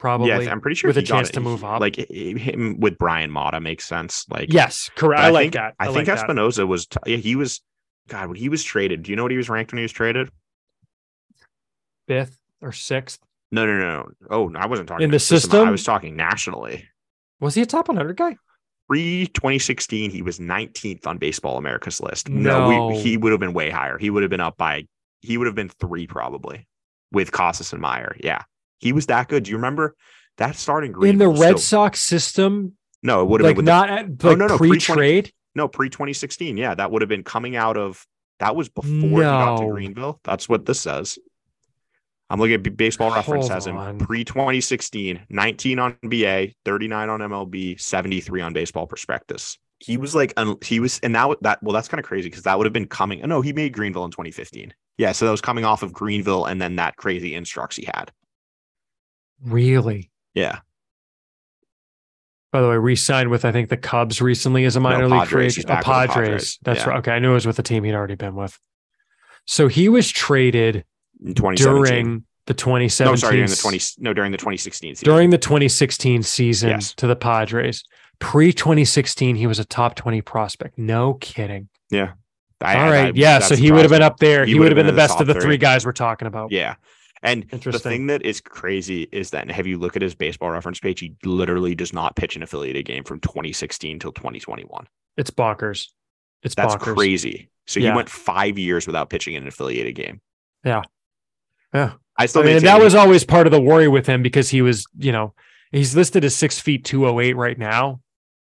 probably. Yeah, I'm pretty sure with a chance to move up. Like him with Brian Mata makes sense. Like, yes, correct. I like that. I think Espinosa was. He was. God, when he was traded, do you know what he was ranked when he was traded? 5th or 6th. No. Oh, I wasn't talking in the system. I was talking nationally. Was he a top 100 guy? Pre-2016, he was 19th on Baseball America's list. No, he would have been way higher. He would have been 3 probably with Casas and Meyer. Yeah, he was that good. Do you remember that starting green in the Red Sox system? No, it would have been not pre-trade. No, pre-2016. Yeah, that would have been coming out of. That was before he got to Greenville. That's what this says. I'm looking at Baseball Reference as in pre-2016, 19 on BA, 39 on MLB, 73 on Baseball Prospectus. He was and that's kind of crazy because that would have been coming. No, he made Greenville in 2015. Yeah, so that was coming off of Greenville and then that crazy instructs he had. Really? Yeah. By the way, re-signed with, I think, the Cubs recently as a minor league free agent. Padres. That's right. Okay, I knew it was with the team he'd already been with. So he was traded in 2017. During the 2017. No, sorry, during the 2016 season. During the 2016 season to the Padres. Pre-2016, he was a top 20 prospect. No kidding. Yeah. All right. So he would have been up there. He would have been the best of the 3 guys we're talking about. Yeah. And the thing that is crazy is that, have you look at his Baseball Reference page, he literally does not pitch an affiliated game from 2016 till 2021. It's bonkers. That's crazy. So he went 5 years without pitching an affiliated game. Yeah. Yeah. That was always part of the worry with him because he was, he's listed as 6 feet 208 right now.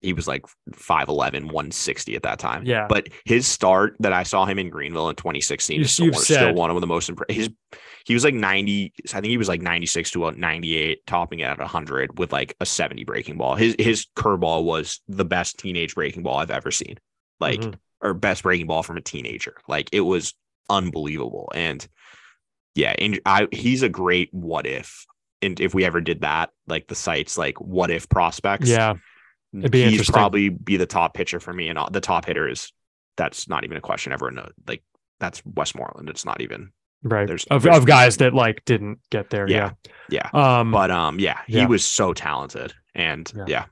He was like 5'11", 160 at that time. Yeah. But his start that I saw him in Greenville in 2016 is still one of the most impressive. He was like 90. I think he was like 96 to 98, topping at 100 with like a 70 breaking ball. His curveball was the best teenage breaking ball I've ever seen. Like, or best breaking ball from a teenager. Like, it was unbelievable. And yeah, he's a great what if. And if we ever did that, like the sites, like what if prospects. Yeah. It'd be he's probably be the top pitcher for me, and the top hitter that's not even a question. Everyone knows, like, that's Westmoreland. It's not even right. There's guys that like didn't get there. Yeah. He was so talented, and yeah.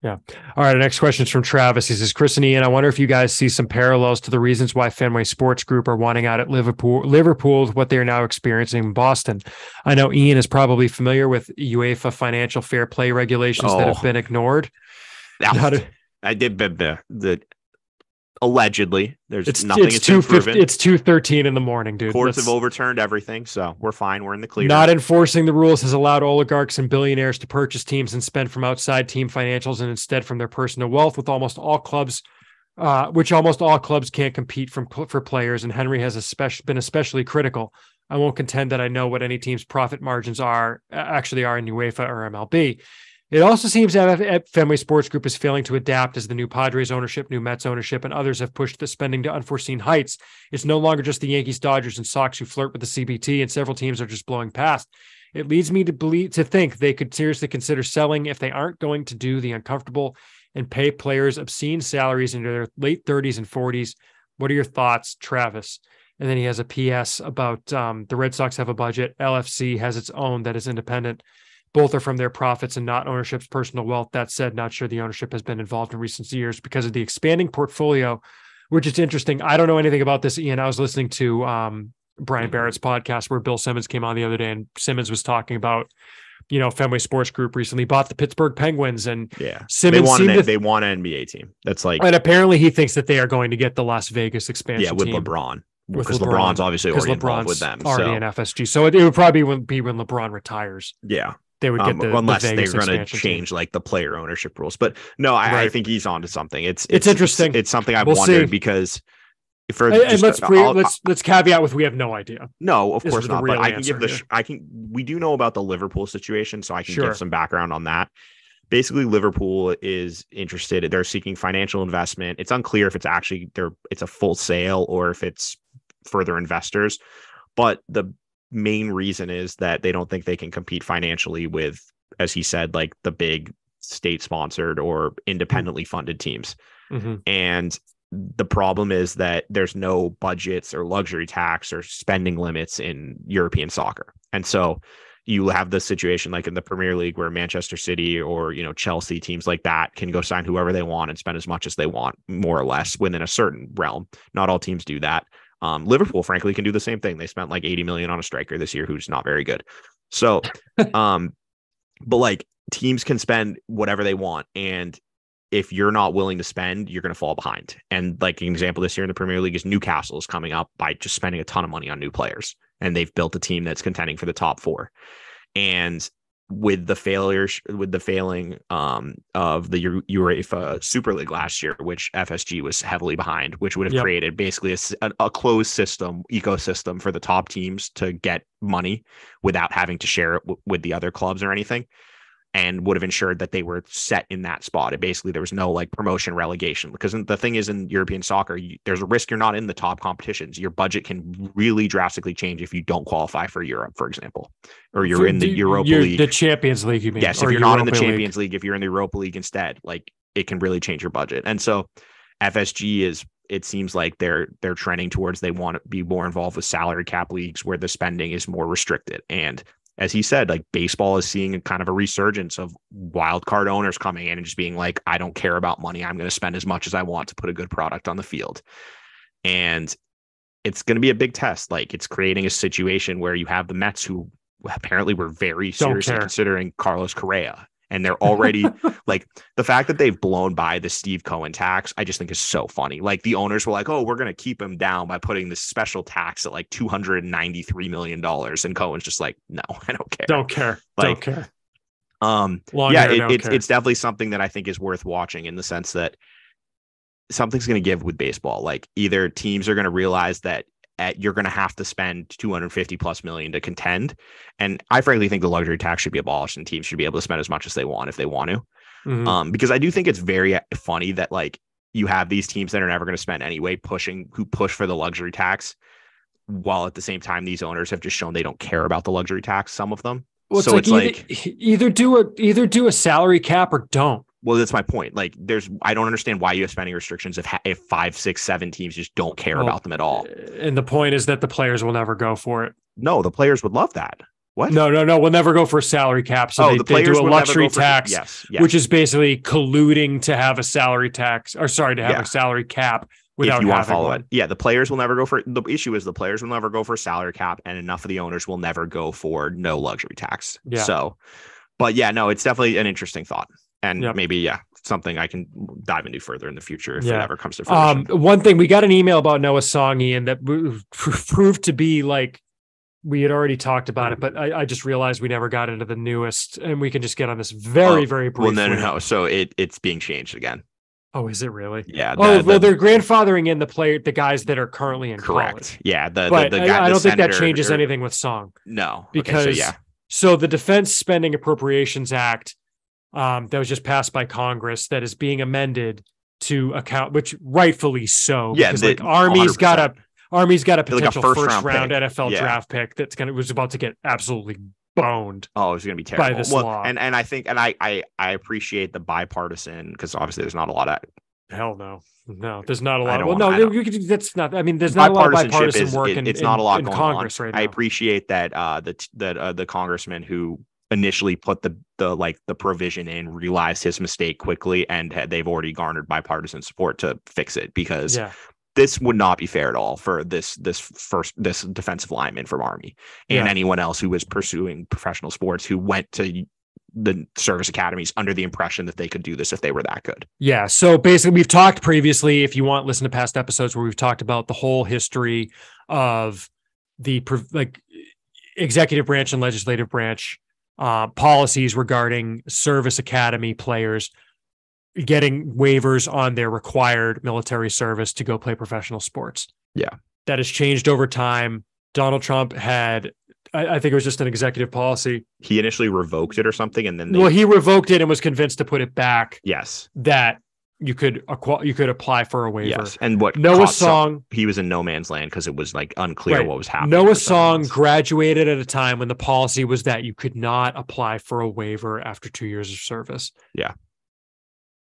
All right. Our next question is from Travis. He says, Chris and Ian, I wonder if you guys see some parallels to the reasons why Fenway Sports Group are wanting out at Liverpool with what they're now experiencing in Boston. I know Ian is probably familiar with UEFA financial fair play regulations that have been ignored. I did the allegedly. There's nothing. It's 2:13 in the morning, dude. Courts have overturned everything, so we're fine. We're in the clear. Not enforcing the rules has allowed oligarchs and billionaires to purchase teams and spend from outside team financials and instead from their personal wealth, with almost all clubs can't compete for players. And Henry has been especially critical. I won't contend that I know what any team's profit margins actually are in UEFA or MLB. It also seems that Fenway Sports Group is failing to adapt as the new Padres ownership, new Mets ownership, and others have pushed the spending to unforeseen heights. It's no longer just the Yankees, Dodgers, and Sox who flirt with the CBT, and several teams are just blowing past. It leads me to think they could seriously consider selling if they aren't going to do the uncomfortable and pay players obscene salaries into their late 30s and 40s. What are your thoughts, Travis? And then he has a PS about the Red Sox have a budget. LFC has its own that is independent. Both are from their profits and not ownership's personal wealth. That said, not sure the ownership has been involved in recent years because of the expanding portfolio, which is interesting. I don't know anything about this, Ian. I was listening to Brian Barrett's podcast where Bill Simmons came on the other day, and Simmons was talking about, Fenway Sports Group recently bought the Pittsburgh Penguins, and Simmons they want an NBA team. That's like, and apparently he thinks that they are going to get the Las Vegas expansion with team. LeBron. Because LeBron's obviously already involved with them. Already in FSG. So it would probably be when LeBron retires. Yeah. They would get unless they're going to change like the player ownership rules. But no, I think he's onto something. It's interesting. It's something I've wondered because let's caveat with we have no idea. No, of course not. But I can give we do know about the Liverpool situation, so I can give some background on that. Basically, Liverpool is interested. They're seeking financial investment. It's unclear if it's actually it's a full sale or if it's further investors. But the main reason is that they don't think they can compete financially with, as he said, like the big state sponsored or independently funded teams. Mm-hmm. And the problem is that there's no budgets or luxury tax or spending limits in European soccer. And so you have the situation like in the Premier League where Manchester City or, Chelsea, teams like that can go sign whoever they want and spend as much as they want, more or less, within a certain realm. Not all teams do that. Liverpool, frankly, can do the same thing. They spent like 80 million on a striker this year who's not very good. So, but like teams can spend whatever they want. And if you're not willing to spend, you're going to fall behind. And like an example this year in the Premier League is Newcastle is coming up by just spending a ton of money on new players. And they've built a team that's contending for the top 4. And with the failing of the UEFA Super League last year, which FSG was heavily behind, which would have created basically a closed ecosystem for the top teams to get money without having to share it with the other clubs or anything, and would have ensured that they were set in that spot. And basically there was no like promotion relegation, because the thing is in European soccer, there's a risk you're not in the top competitions. Your budget can really drastically change if you don't qualify for Europe, for example, or you're in the Europa League. The Champions League, you mean? Yes, if you're not in the Champions League, if you're in the Europa League instead, like it can really change your budget. And so FSG it seems like they're trending towards, they want to be more involved with salary cap leagues where the spending is more restricted. And as he said, like baseball is seeing a kind of a resurgence of wild card owners coming in and just being like, I don't care about money. I'm going to spend as much as I want to put a good product on the field. And it's going to be a big test. Like it's creating a situation where you have the Mets, who apparently were very seriously considering Carlos Correa. And they're already like, the fact that they've blown by the Steve Cohen tax, I just think is so funny. Like the owners were like, oh, we're going to keep him down by putting this special tax at like $293 million. And Cohen's just like, no, I don't care. Don't care. Like, don't care. It's definitely something that I think is worth watching, in the sense that something's going to give with baseball. Like either teams are going to realize that you're going to have to spend 250 plus million to contend. And I frankly think the luxury tax should be abolished and teams should be able to spend as much as they want if they want to. Mm-hmm. Because I do think it's very funny that like you have these teams that are never going to spend anyway, who push for the luxury tax, while at the same time, these owners have just shown they don't care about the luxury tax. Some of them. Well, so it's like either do a salary cap or don't. Well, that's my point. Like, I don't understand why you have spending restrictions if 5, 6, 7 teams just don't care about them at all. And the point is that the players will never go for it. No, the players would love that. What? No. We'll never go for a salary cap. So they do a luxury tax, yes. Which is basically colluding to have a salary tax, or sorry, to have a salary cap without if you want to follow one. it. Yeah, the players will never go for it. The issue is the players will never go for a salary cap, and enough of the owners will never go for no luxury tax. Yeah. So, but yeah, no, it's definitely an interesting thought. And maybe, something I can dive into further in the future if it ever comes to fruition. One thing, we got an email about Noah Songy, and that proved to be like, we had already talked about it, but I just realized we never got into the newest, and we can just get on this very briefly. Well, no. So it's being changed again. Oh, is it really? Yeah. They're grandfathering in the guys that are currently in college. Yeah. The guy, I don't think that changes anything with Song. No. Because so the Defense Spending Appropriations Act, that was just passed by Congress, that is being amended to account, which rightfully so. Yeah, because Army's got a potential like a first round NFL draft pick was about to get absolutely boned. Oh, it's going to be terrible by this law. And I think, and I appreciate the bipartisan, because obviously there's not a lot of. Hell no, there's not a lot. Well, no, that's not. I mean, there's not a lot of bipartisan work it's not a lot in going Congress on right now. I appreciate that the congressman who initially put the provision in realized his mistake quickly, and they've already garnered bipartisan support to fix it, because this would not be fair at all for this defensive lineman from Army and anyone else who was pursuing professional sports who went to the service academies under the impression that they could do this if they were that good. Yeah. So basically, we've talked previously, if you want, listen to past episodes where we've talked about the whole history of the executive branch and legislative branch policies regarding service academy players getting waivers on their required military service to go play professional sports. Yeah. That has changed over time. Donald Trump had, I think it was just an executive policy. He initially revoked it or something, and then he revoked it and was convinced to put it back. Yes. That you could apply for a waiver. Yes. And what Noah Song, he was in no man's land because it was like unclear what was happening. Noah Song graduated at a time when the policy was that you could not apply for a waiver after 2 years of service. Yeah.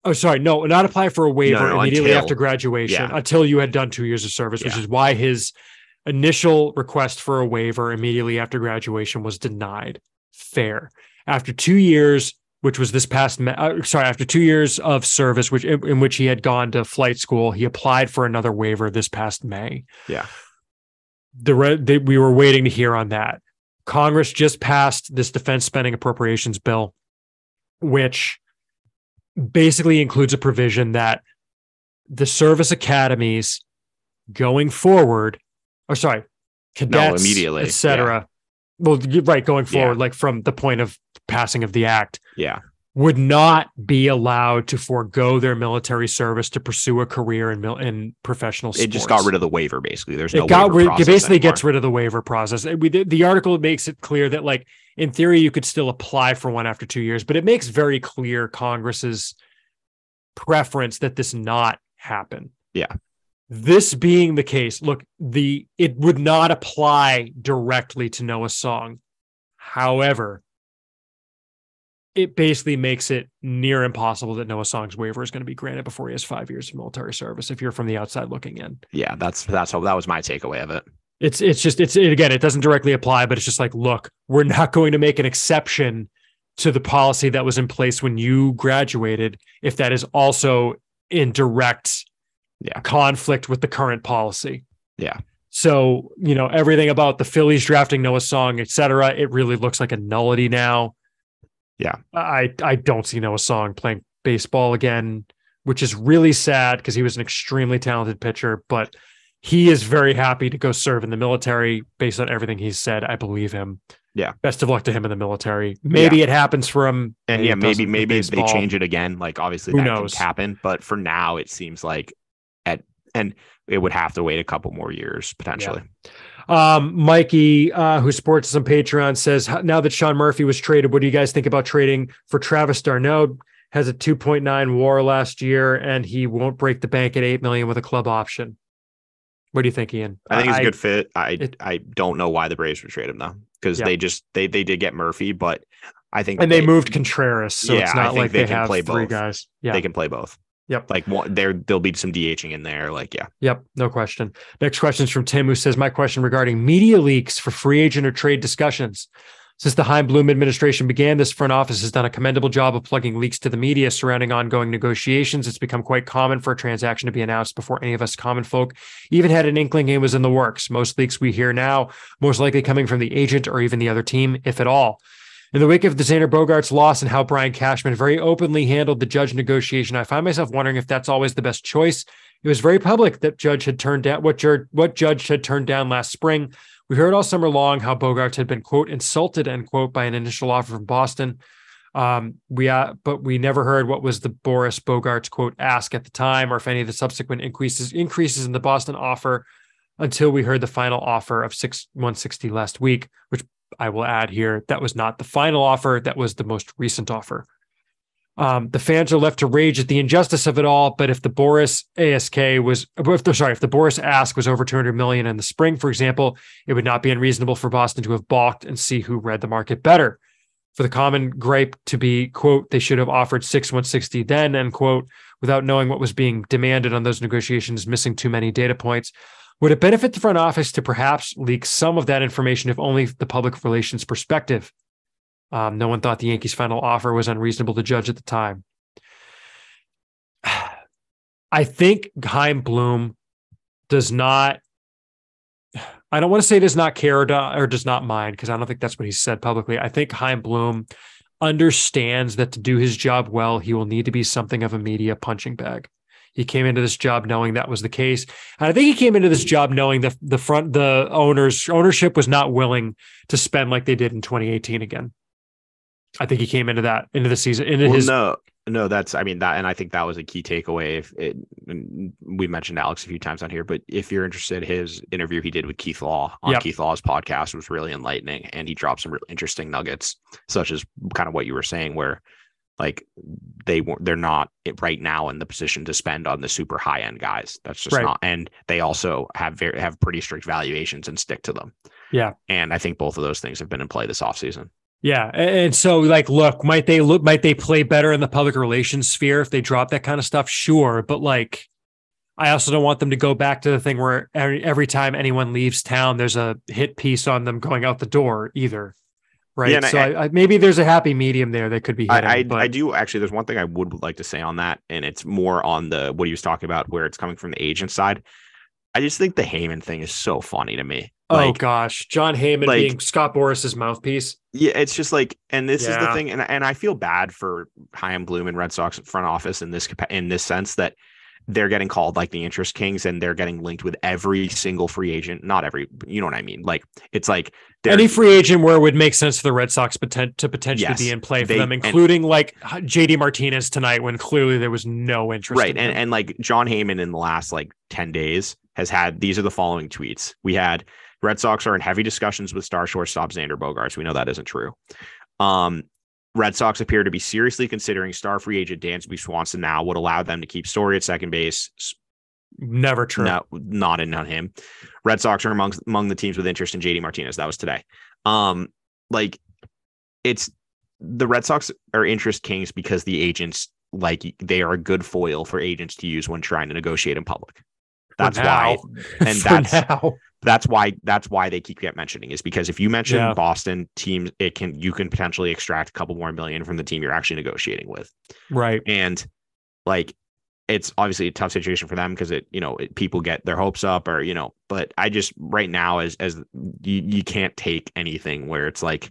Oh, sorry. No, not apply for a waiver immediately after graduation until you had done 2 years of service, which is why his initial request for a waiver immediately after graduation was denied. fair. After 2 years, which was after 2 years of service, in which he had gone to flight school, he applied for another waiver this past May. Yeah. We were waiting to hear on that. Congress just passed this defense spending appropriations bill, which basically includes a provision that the service academies going forward, cadets, immediately, etc. Well, right, going forward, like from the point of passing of the act, would not be allowed to forego their military service to pursue a career in professional sports. It just got rid of the waiver, basically. There's no waiver process It basically anymore. gets rid of the waiver process. The article makes it clear that, like, in theory, you could still apply for one after 2 years, but it makes very clear Congress's preference that this not happen. Yeah. This being the case, look, it would not apply directly to Noah Song. However, it basically makes it near impossible that Noah Song's waiver is going to be granted before he has 5 years of military service, if you're from the outside looking in. Yeah, that was my takeaway of it. It doesn't directly apply, but it's just like, look, we're not going to make an exception to the policy that was in place when you graduated if that is also in direct conflict with the current policy. Yeah. So, everything about the Phillies drafting Noah Song, et cetera, it really looks like a nullity now. Yeah. I don't see Noah Song playing baseball again, which is really sad because he was an extremely talented pitcher, but he is very happy to go serve in the military based on everything he's said. I believe him. Yeah. Best of luck to him in the military. Maybe it happens for him. And maybe they change it again. Like, obviously that can happen, but for now it seems like and it would have to wait a couple more years potentially. Yeah. Mikey, who supports us on Patreon, says, now that Sean Murphy was traded, what do you guys think about trading for Travis d'Arnaud? Has a 2.9 WAR last year, and he won't break the bank at $8 million with a club option. What do you think, Ian? I think it's a good fit. I don't know why the Braves would trade him though, because they did get Murphy, but I think they moved Contreras, so it's not like they have play three both. guys. Yeah, they can play both. Yep. Like there'll be some DHing in there. Like, yeah. Yep. No question. Next question is from Tim, who says, my question regarding media leaks for free agent or trade discussions. Since the Chaim Bloom administration began, this front office has done a commendable job of plugging leaks to the media surrounding ongoing negotiations. It's become quite common for a transaction to be announced before any of us common folk even had an inkling it was in the works. Most leaks we hear now, most likely coming from the agent or even the other team, if at all. In the wake of the Xander Bogaerts loss and how Brian Cashman very openly handled the Judge negotiation, I find myself wondering if that's always the best choice. It was very public that Judge had turned down what Judge had turned down last spring. We heard all summer long how Bogaerts had been, quote, insulted, end quote, by an initial offer from Boston. But we never heard what was the Boris Bogaerts, quote, ask at the time, or if any of the subsequent increases in the Boston offer until we heard the final offer of $160 last week, which I will add here, that was not the final offer. That was the most recent offer. The fans are left to rage at the injustice of it all. But if the Boris if the Boris ask was over $200 million in the spring, for example, it would not be unreasonable for Boston to have balked and see who read the market better. For the common gripe to be, quote, they should have offered $160 then, end quote, without knowing what was being demanded on those negotiations, missing too many data points. Would it benefit the front office to perhaps leak some of that information, if only the public relations perspective? No one thought the Yankees' final offer was unreasonable to Judge at the time. I think Chaim Bloom does not, I don't want to say does not care or does not mind, because I don't think that's what he said publicly. I think Chaim Bloom understands that to do his job well, he will need to be something of a media punching bag. He came into this job knowing that was the case. And I think he came into this job knowing that the ownership was not willing to spend like they did in 2018 again. I think he came into the season. No, that's, I mean, that, and I think that was a key takeaway. We mentioned Alex a few times on here, but if you're interested, his interview he did with Keith Law on Keith Law's podcast was really enlightening, and he dropped some really interesting nuggets, such as kind of what you were saying, where like they're not right now in the position to spend on the super high end guys. That's just not, and they also have pretty strict valuations and stick to them. Yeah, and I think both of those things have been in play this offseason. Yeah. And so, like, look, might they play better in the public relations sphere if they drop that kind of stuff? Sure. But like, I also don't want them to go back to the thing where every time anyone leaves town, there's a hit piece on them going out the door either. right? Yeah, so I maybe there's a happy medium there that could be hitting. I do actually. There's one thing I would like to say on that, and it's more on the what he was talking about, where it's coming from the agent side. I just think the Heyman thing is so funny to me. Oh gosh, John Heyman being Scott Boris's mouthpiece. Yeah, it's just like, and this is the thing, and I feel bad for Chaim Bloom and Red Sox front office in this sense that they're getting called like the interest kings, and they're getting linked with every single free agent. Not every, you know what I mean? Like it's like any free agent where it would make sense for the Red Sox to potentially be in play for them, including like JD Martinez tonight, when clearly there was no interest. Right, and like John Heyman in the last like 10 days has had, these are the following tweets. We had, Red Sox are in heavy discussions with star shortstop Xander Bogaerts. We know that isn't true. Red Sox appear to be seriously considering star free agent Dansby Swanson now would allow them to keep Story at second base. Never true. No, not him. Red Sox are among the teams with interest in JD Martinez. That was today. Like it's, the Red Sox are interest kings because the agents, like, they are a good foil for agents to use when trying to negotiate in public. That's why, and that's why they keep mentioning, is because if you mention Boston teams, you can potentially extract a couple more million from the team you're actually negotiating with. Right. And like, it's obviously a tough situation for them because people get their hopes up, or, but I just, right now, as you can't take anything where it's like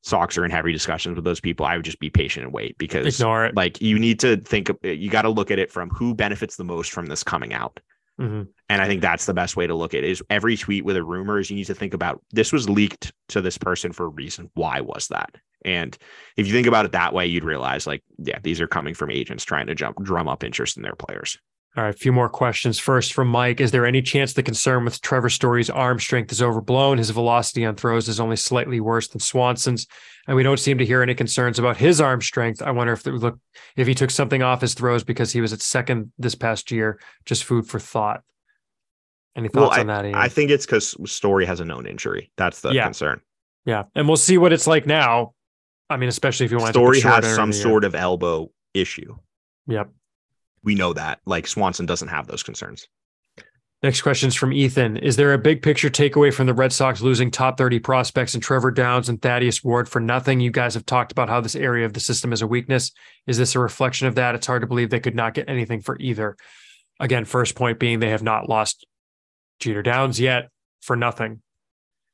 Sox are in heavy discussions with those people. I would just be patient and wait, because ignore it. Like, you need to think, you got to look at it from who benefits the most from this coming out. Mm-hmm. And I think that's the best way to look at it, is every tweet with a rumor is, you need to think about, this was leaked to this person for a reason. Why was that? And if you think about it that way, you'd realize, like, yeah, these are coming from agents trying to drum up interest in their players. All right, a few more questions. First from Mike. Is there any chance the concern with Trevor Story's arm strength is overblown? His velocity on throws is only slightly worse than Swanson's, and we don't seem to hear any concerns about his arm strength. I wonder if he took something off his throws because he was at second this past year. Just food for thought. Any thoughts on that, Ian? I think it's because Story has a known injury. That's the concern. Yeah, and we'll see what it's like now. I mean, especially if you want Story has some sort of elbow issue. Yep. We know that. Like, Swanson doesn't have those concerns. Next question is from Ethan. Is there a big picture takeaway from the Red Sox losing top 30 prospects in Trevor Downs and Thaddeus Ward for nothing? You guys have talked about how this area of the system is a weakness. Is this a reflection of that? It's hard to believe they could not get anything for either. Again, first point being they have not lost Jeter Downs yet for nothing.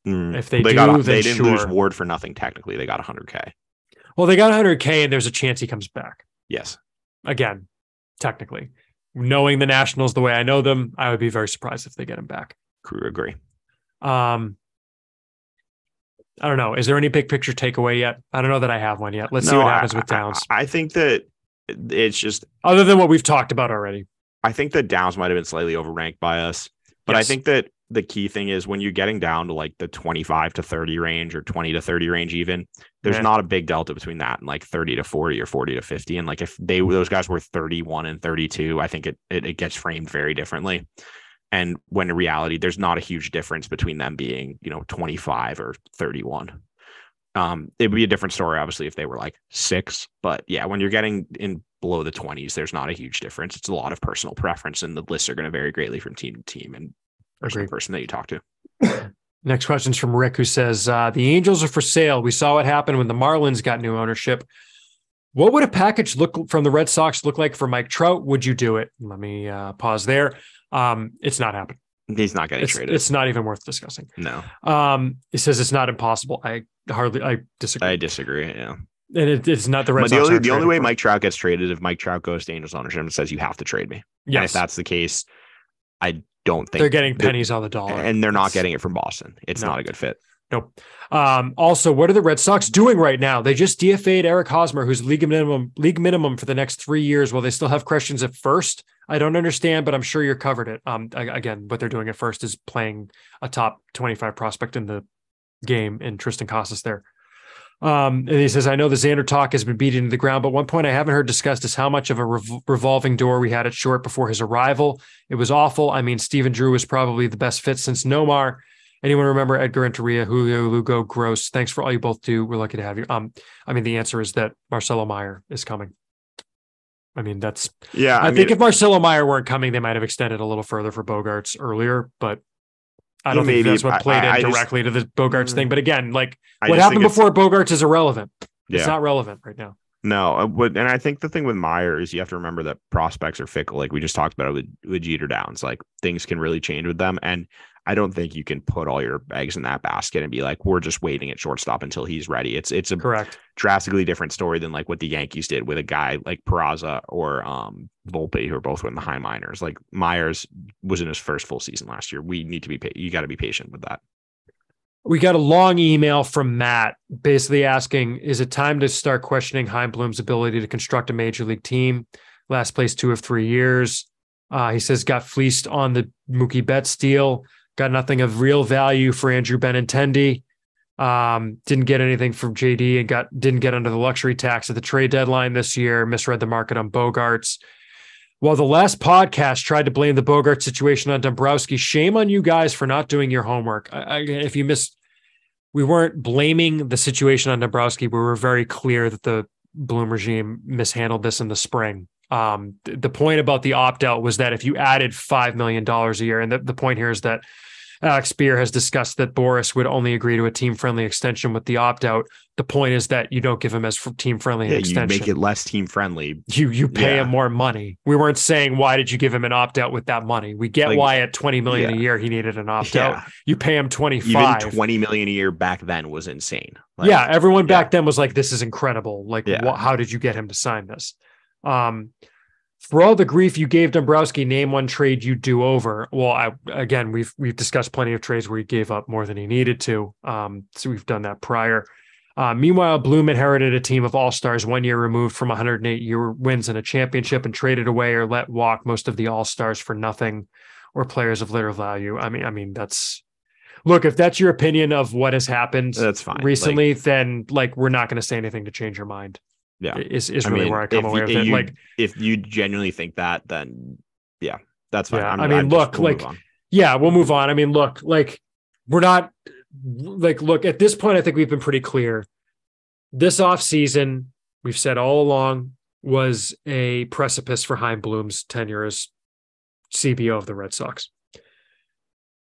If they didn't lose Ward for nothing. Technically, they got $100K. Well, they got $100K, and there's a chance he comes back. Yes. Again, technically, knowing the Nationals the way I know them, I would be very surprised if they get him back. Agree. I don't know. Is there any big picture takeaway yet? I don't know that I have one yet. Let's see what happens with Downs. I think that it's just, other than what we've talked about already, I think that Downs might have been slightly overranked by us, but yes. I think that the key thing is when you're getting down to like the 25 to 30 range or 20 to 30 range, even there's not a big delta between that and like 30 to 40 or 40 to 50. And like, if those guys were 31 and 32, I think it gets framed very differently. And when in reality, there's not a huge difference between them being, 25 or 31. It would be a different story, obviously, if they were like 6, but yeah, when you're getting in below the 20s, there's not a huge difference. It's a lot of personal preference, and the lists are going to vary greatly from team to team and person that you talk to. Next question is from Rick, who says, the Angels are for sale. We saw what happened when the Marlins got new ownership. What would a package look from the Red Sox look like for Mike Trout? Would you do it? Let me pause there. It's not happening. He's not getting traded. It's not even worth discussing. No. He says it's not impossible. I disagree. I disagree. Yeah. And it's not the Red Sox. The only way Mike Trout gets traded is if Mike Trout goes to Angels ownership and says, you have to trade me. Yes. And if that's the case, I don't think they're getting pennies on the dollar, and they're not getting it from Boston. It's not a good fit. Nope. Also, what are the Red Sox doing right now? They just DFA'd Eric Hosmer, who's league minimum for the next 3 years, while they still have questions at first. I don't understand, but I'm sure you're covered it. Again, what they're doing at first is playing a top 25 prospect in the game in Tristan Casas there. And he says, I know the Xander talk has been beaten to the ground, but one point I haven't heard discussed is how much of a revolving door we had at short before his arrival. It was awful. I mean, Stephen Drew was probably the best fit since Nomar. Anyone remember Edgar Renteria, Julio Lugo, Gross? Thanks for all you both do. We're lucky to have you. I mean, the answer is that Marcelo Meyer is coming. I mean, that's I think if Marcelo Meyer weren't coming, they might have extended a little further for Bogaerts earlier, but I don't think that's what played in directly to the Bogaerts thing. But again, like what happened before Bogaerts is irrelevant. It's not relevant right now. No, and I think the thing with Meyer is you have to remember that prospects are fickle. Like we just talked about with Jeter Downs, like things can really change with them. And I don't think you can put all your eggs in that basket and be like, we're just waiting at shortstop until he's ready. It's a correct drastically different story than like what the Yankees did with a guy like Peraza or Volpe, who are both in the high minors. Like Myers was in his first full season last year. We need to be you got to be patient with that. We got a long email from Matt basically asking, is it time to start questioning Chaim Bloom's ability to construct a major league team? Last place 2 of 3 years. He says got fleeced on the Mookie Betts deal, got nothing of real value for Andrew Benintendi. Didn't get anything from JD and didn't get under the luxury tax at the trade deadline this year, misread the market on Bogaerts. While the last podcast tried to blame the Bogaerts situation on Dombrowski, shame on you guys for not doing your homework. If you missed, we weren't blaming the situation on Dombrowski. We were very clear that the Bloom regime mishandled this in the spring. The point about the opt-out was that if you added $5 million a year, and the point here is that Alex Spear has discussed that Boris would only agree to a team-friendly extension with the opt-out. The point is that you don't give him as team-friendly an extension. You make it less team-friendly. You pay him more money. We weren't saying, why did you give him an opt-out with that money? We get why at $20 million a year he needed an opt-out. Yeah. You pay him 25. Even $20 million a year back then was insane. Everyone back then was like, this is incredible. Like, how did you get him to sign this? For all the grief you gave Dombrowski, name one trade you do over. Well, we've discussed plenty of trades where he gave up more than he needed to. So we've done that prior. Meanwhile, Bloom inherited a team of all-stars 1 year removed from 108 year wins in a championship and traded away or let walk most of the all-stars for nothing or players of little value. I mean, look, if that's your opinion of what has happened that's fine. Recently, then we're not going to say anything to change your mind. Yeah, is really where I come away with it. If you genuinely think that, then that's fine. Yeah, we'll move on. I mean, look, we're not look at this point. I think we've been pretty clear. This offseason, we've said all along, was a precipice for Chaim Bloom's tenure as CBO of the Red Sox.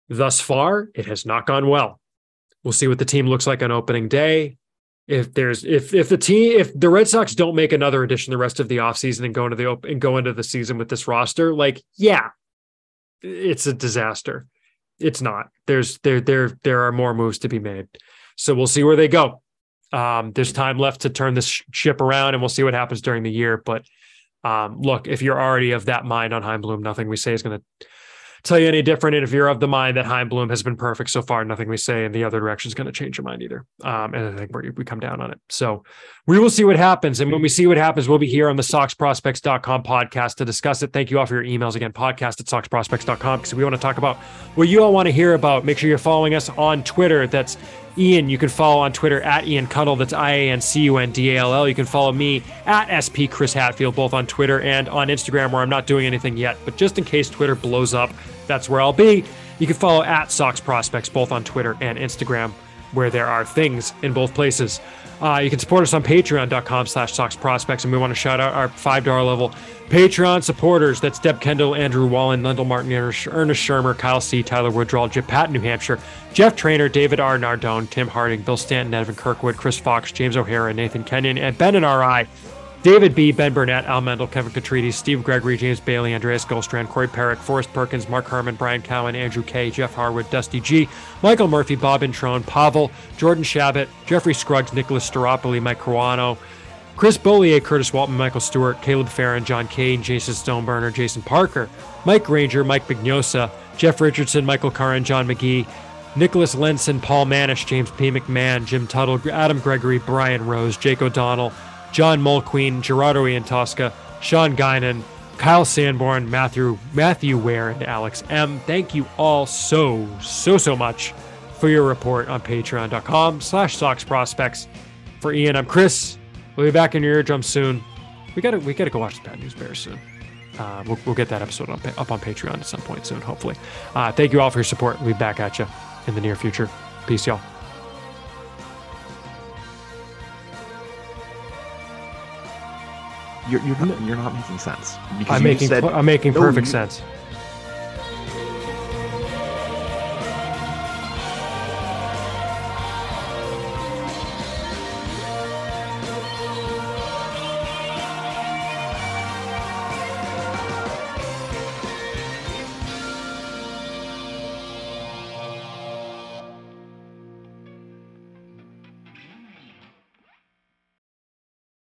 Thus far, it has not gone well. We'll see what the team looks like on opening day. If the Red Sox don't make another addition the rest of the offseason and go into the season with this roster, it's a disaster. It's not. There are more moves to be made. So we'll see where they go. There's time left to turn this ship around, and we'll see what happens during the year. But look, if you're already of that mind on Chaim Bloom, nothing we say is going to tell you any different. And if you're of the mind that Chaim Bloom has been perfect so far, nothing we say in the other direction is going to change your mind either. And I think we come down on it. So we will see what happens. And when we see what happens, we'll be here on the SoxProspects.com podcast to discuss it. Thank you all for your emails. Again, podcast at SoxProspects.com, because we want to talk about what you all want to hear about. Make sure you're following us on Twitter. That's Ian. You can follow on Twitter at Ian Cundall. That's IANCUNDALL. You can follow me at SP Chris Hatfield, both on Twitter and on Instagram, where I'm not doing anything yet. But just in case Twitter blows up, that's where I'll be. You can follow at Sox Prospects, both on Twitter and Instagram, where there are things in both places. You can support us on patreon.com/Sox Prospects. And we want to shout out our $5 level Patreon supporters. That's Deb Kendall, Andrew Wallen, Lendl Martin, Ernest Shermer, Kyle C., Tyler Woodrow, Jip Patton, New Hampshire, Jeff Trainer, David R. Nardone, Tim Harding, Bill Stanton, Evan Kirkwood, Chris Fox, James O'Hara, Nathan Kenyon, and Ben and R.I., David B., Ben Burnett, Al Mendel, Kevin Catrides, Steve Gregory, James Bailey, Andreas Goldstrand, Corey Perrick, Forrest Perkins, Mark Herman, Brian Cowan, Andrew K., Jeff Harwood, Dusty G., Michael Murphy, Bob Introne, Pavel, Jordan Shabbat, Jeffrey Scruggs, Nicholas Staropoli, Mike Caruano, Chris Bollier, Curtis Walton, Michael Stewart, Caleb Farron, John Kane, Jason Stoneburner, Jason Parker, Mike Granger, Mike Bignosa, Jeff Richardson, Michael Curran, John McGee, Nicholas Lenson, Paul Manish, James P. McMahon, Jim Tuttle, Adam Gregory, Brian Rose, Jake O'Donnell, John Mulqueen, Gerardo Iantosca, Sean Guinan, Kyle Sanborn, Matthew Ware, and Alex M. Thank you all so much for your report on patreon.com/Sox Prospects. For Ian, I'm Chris. We'll be back in your eardrum soon. We gotta go watch the Bad News Bears soon. We'll get that episode up on Patreon at some point soon, hopefully. Thank you all for your support. We'll be back at you in the near future. Peace, y'all. You're not making sense. I'm making perfect sense.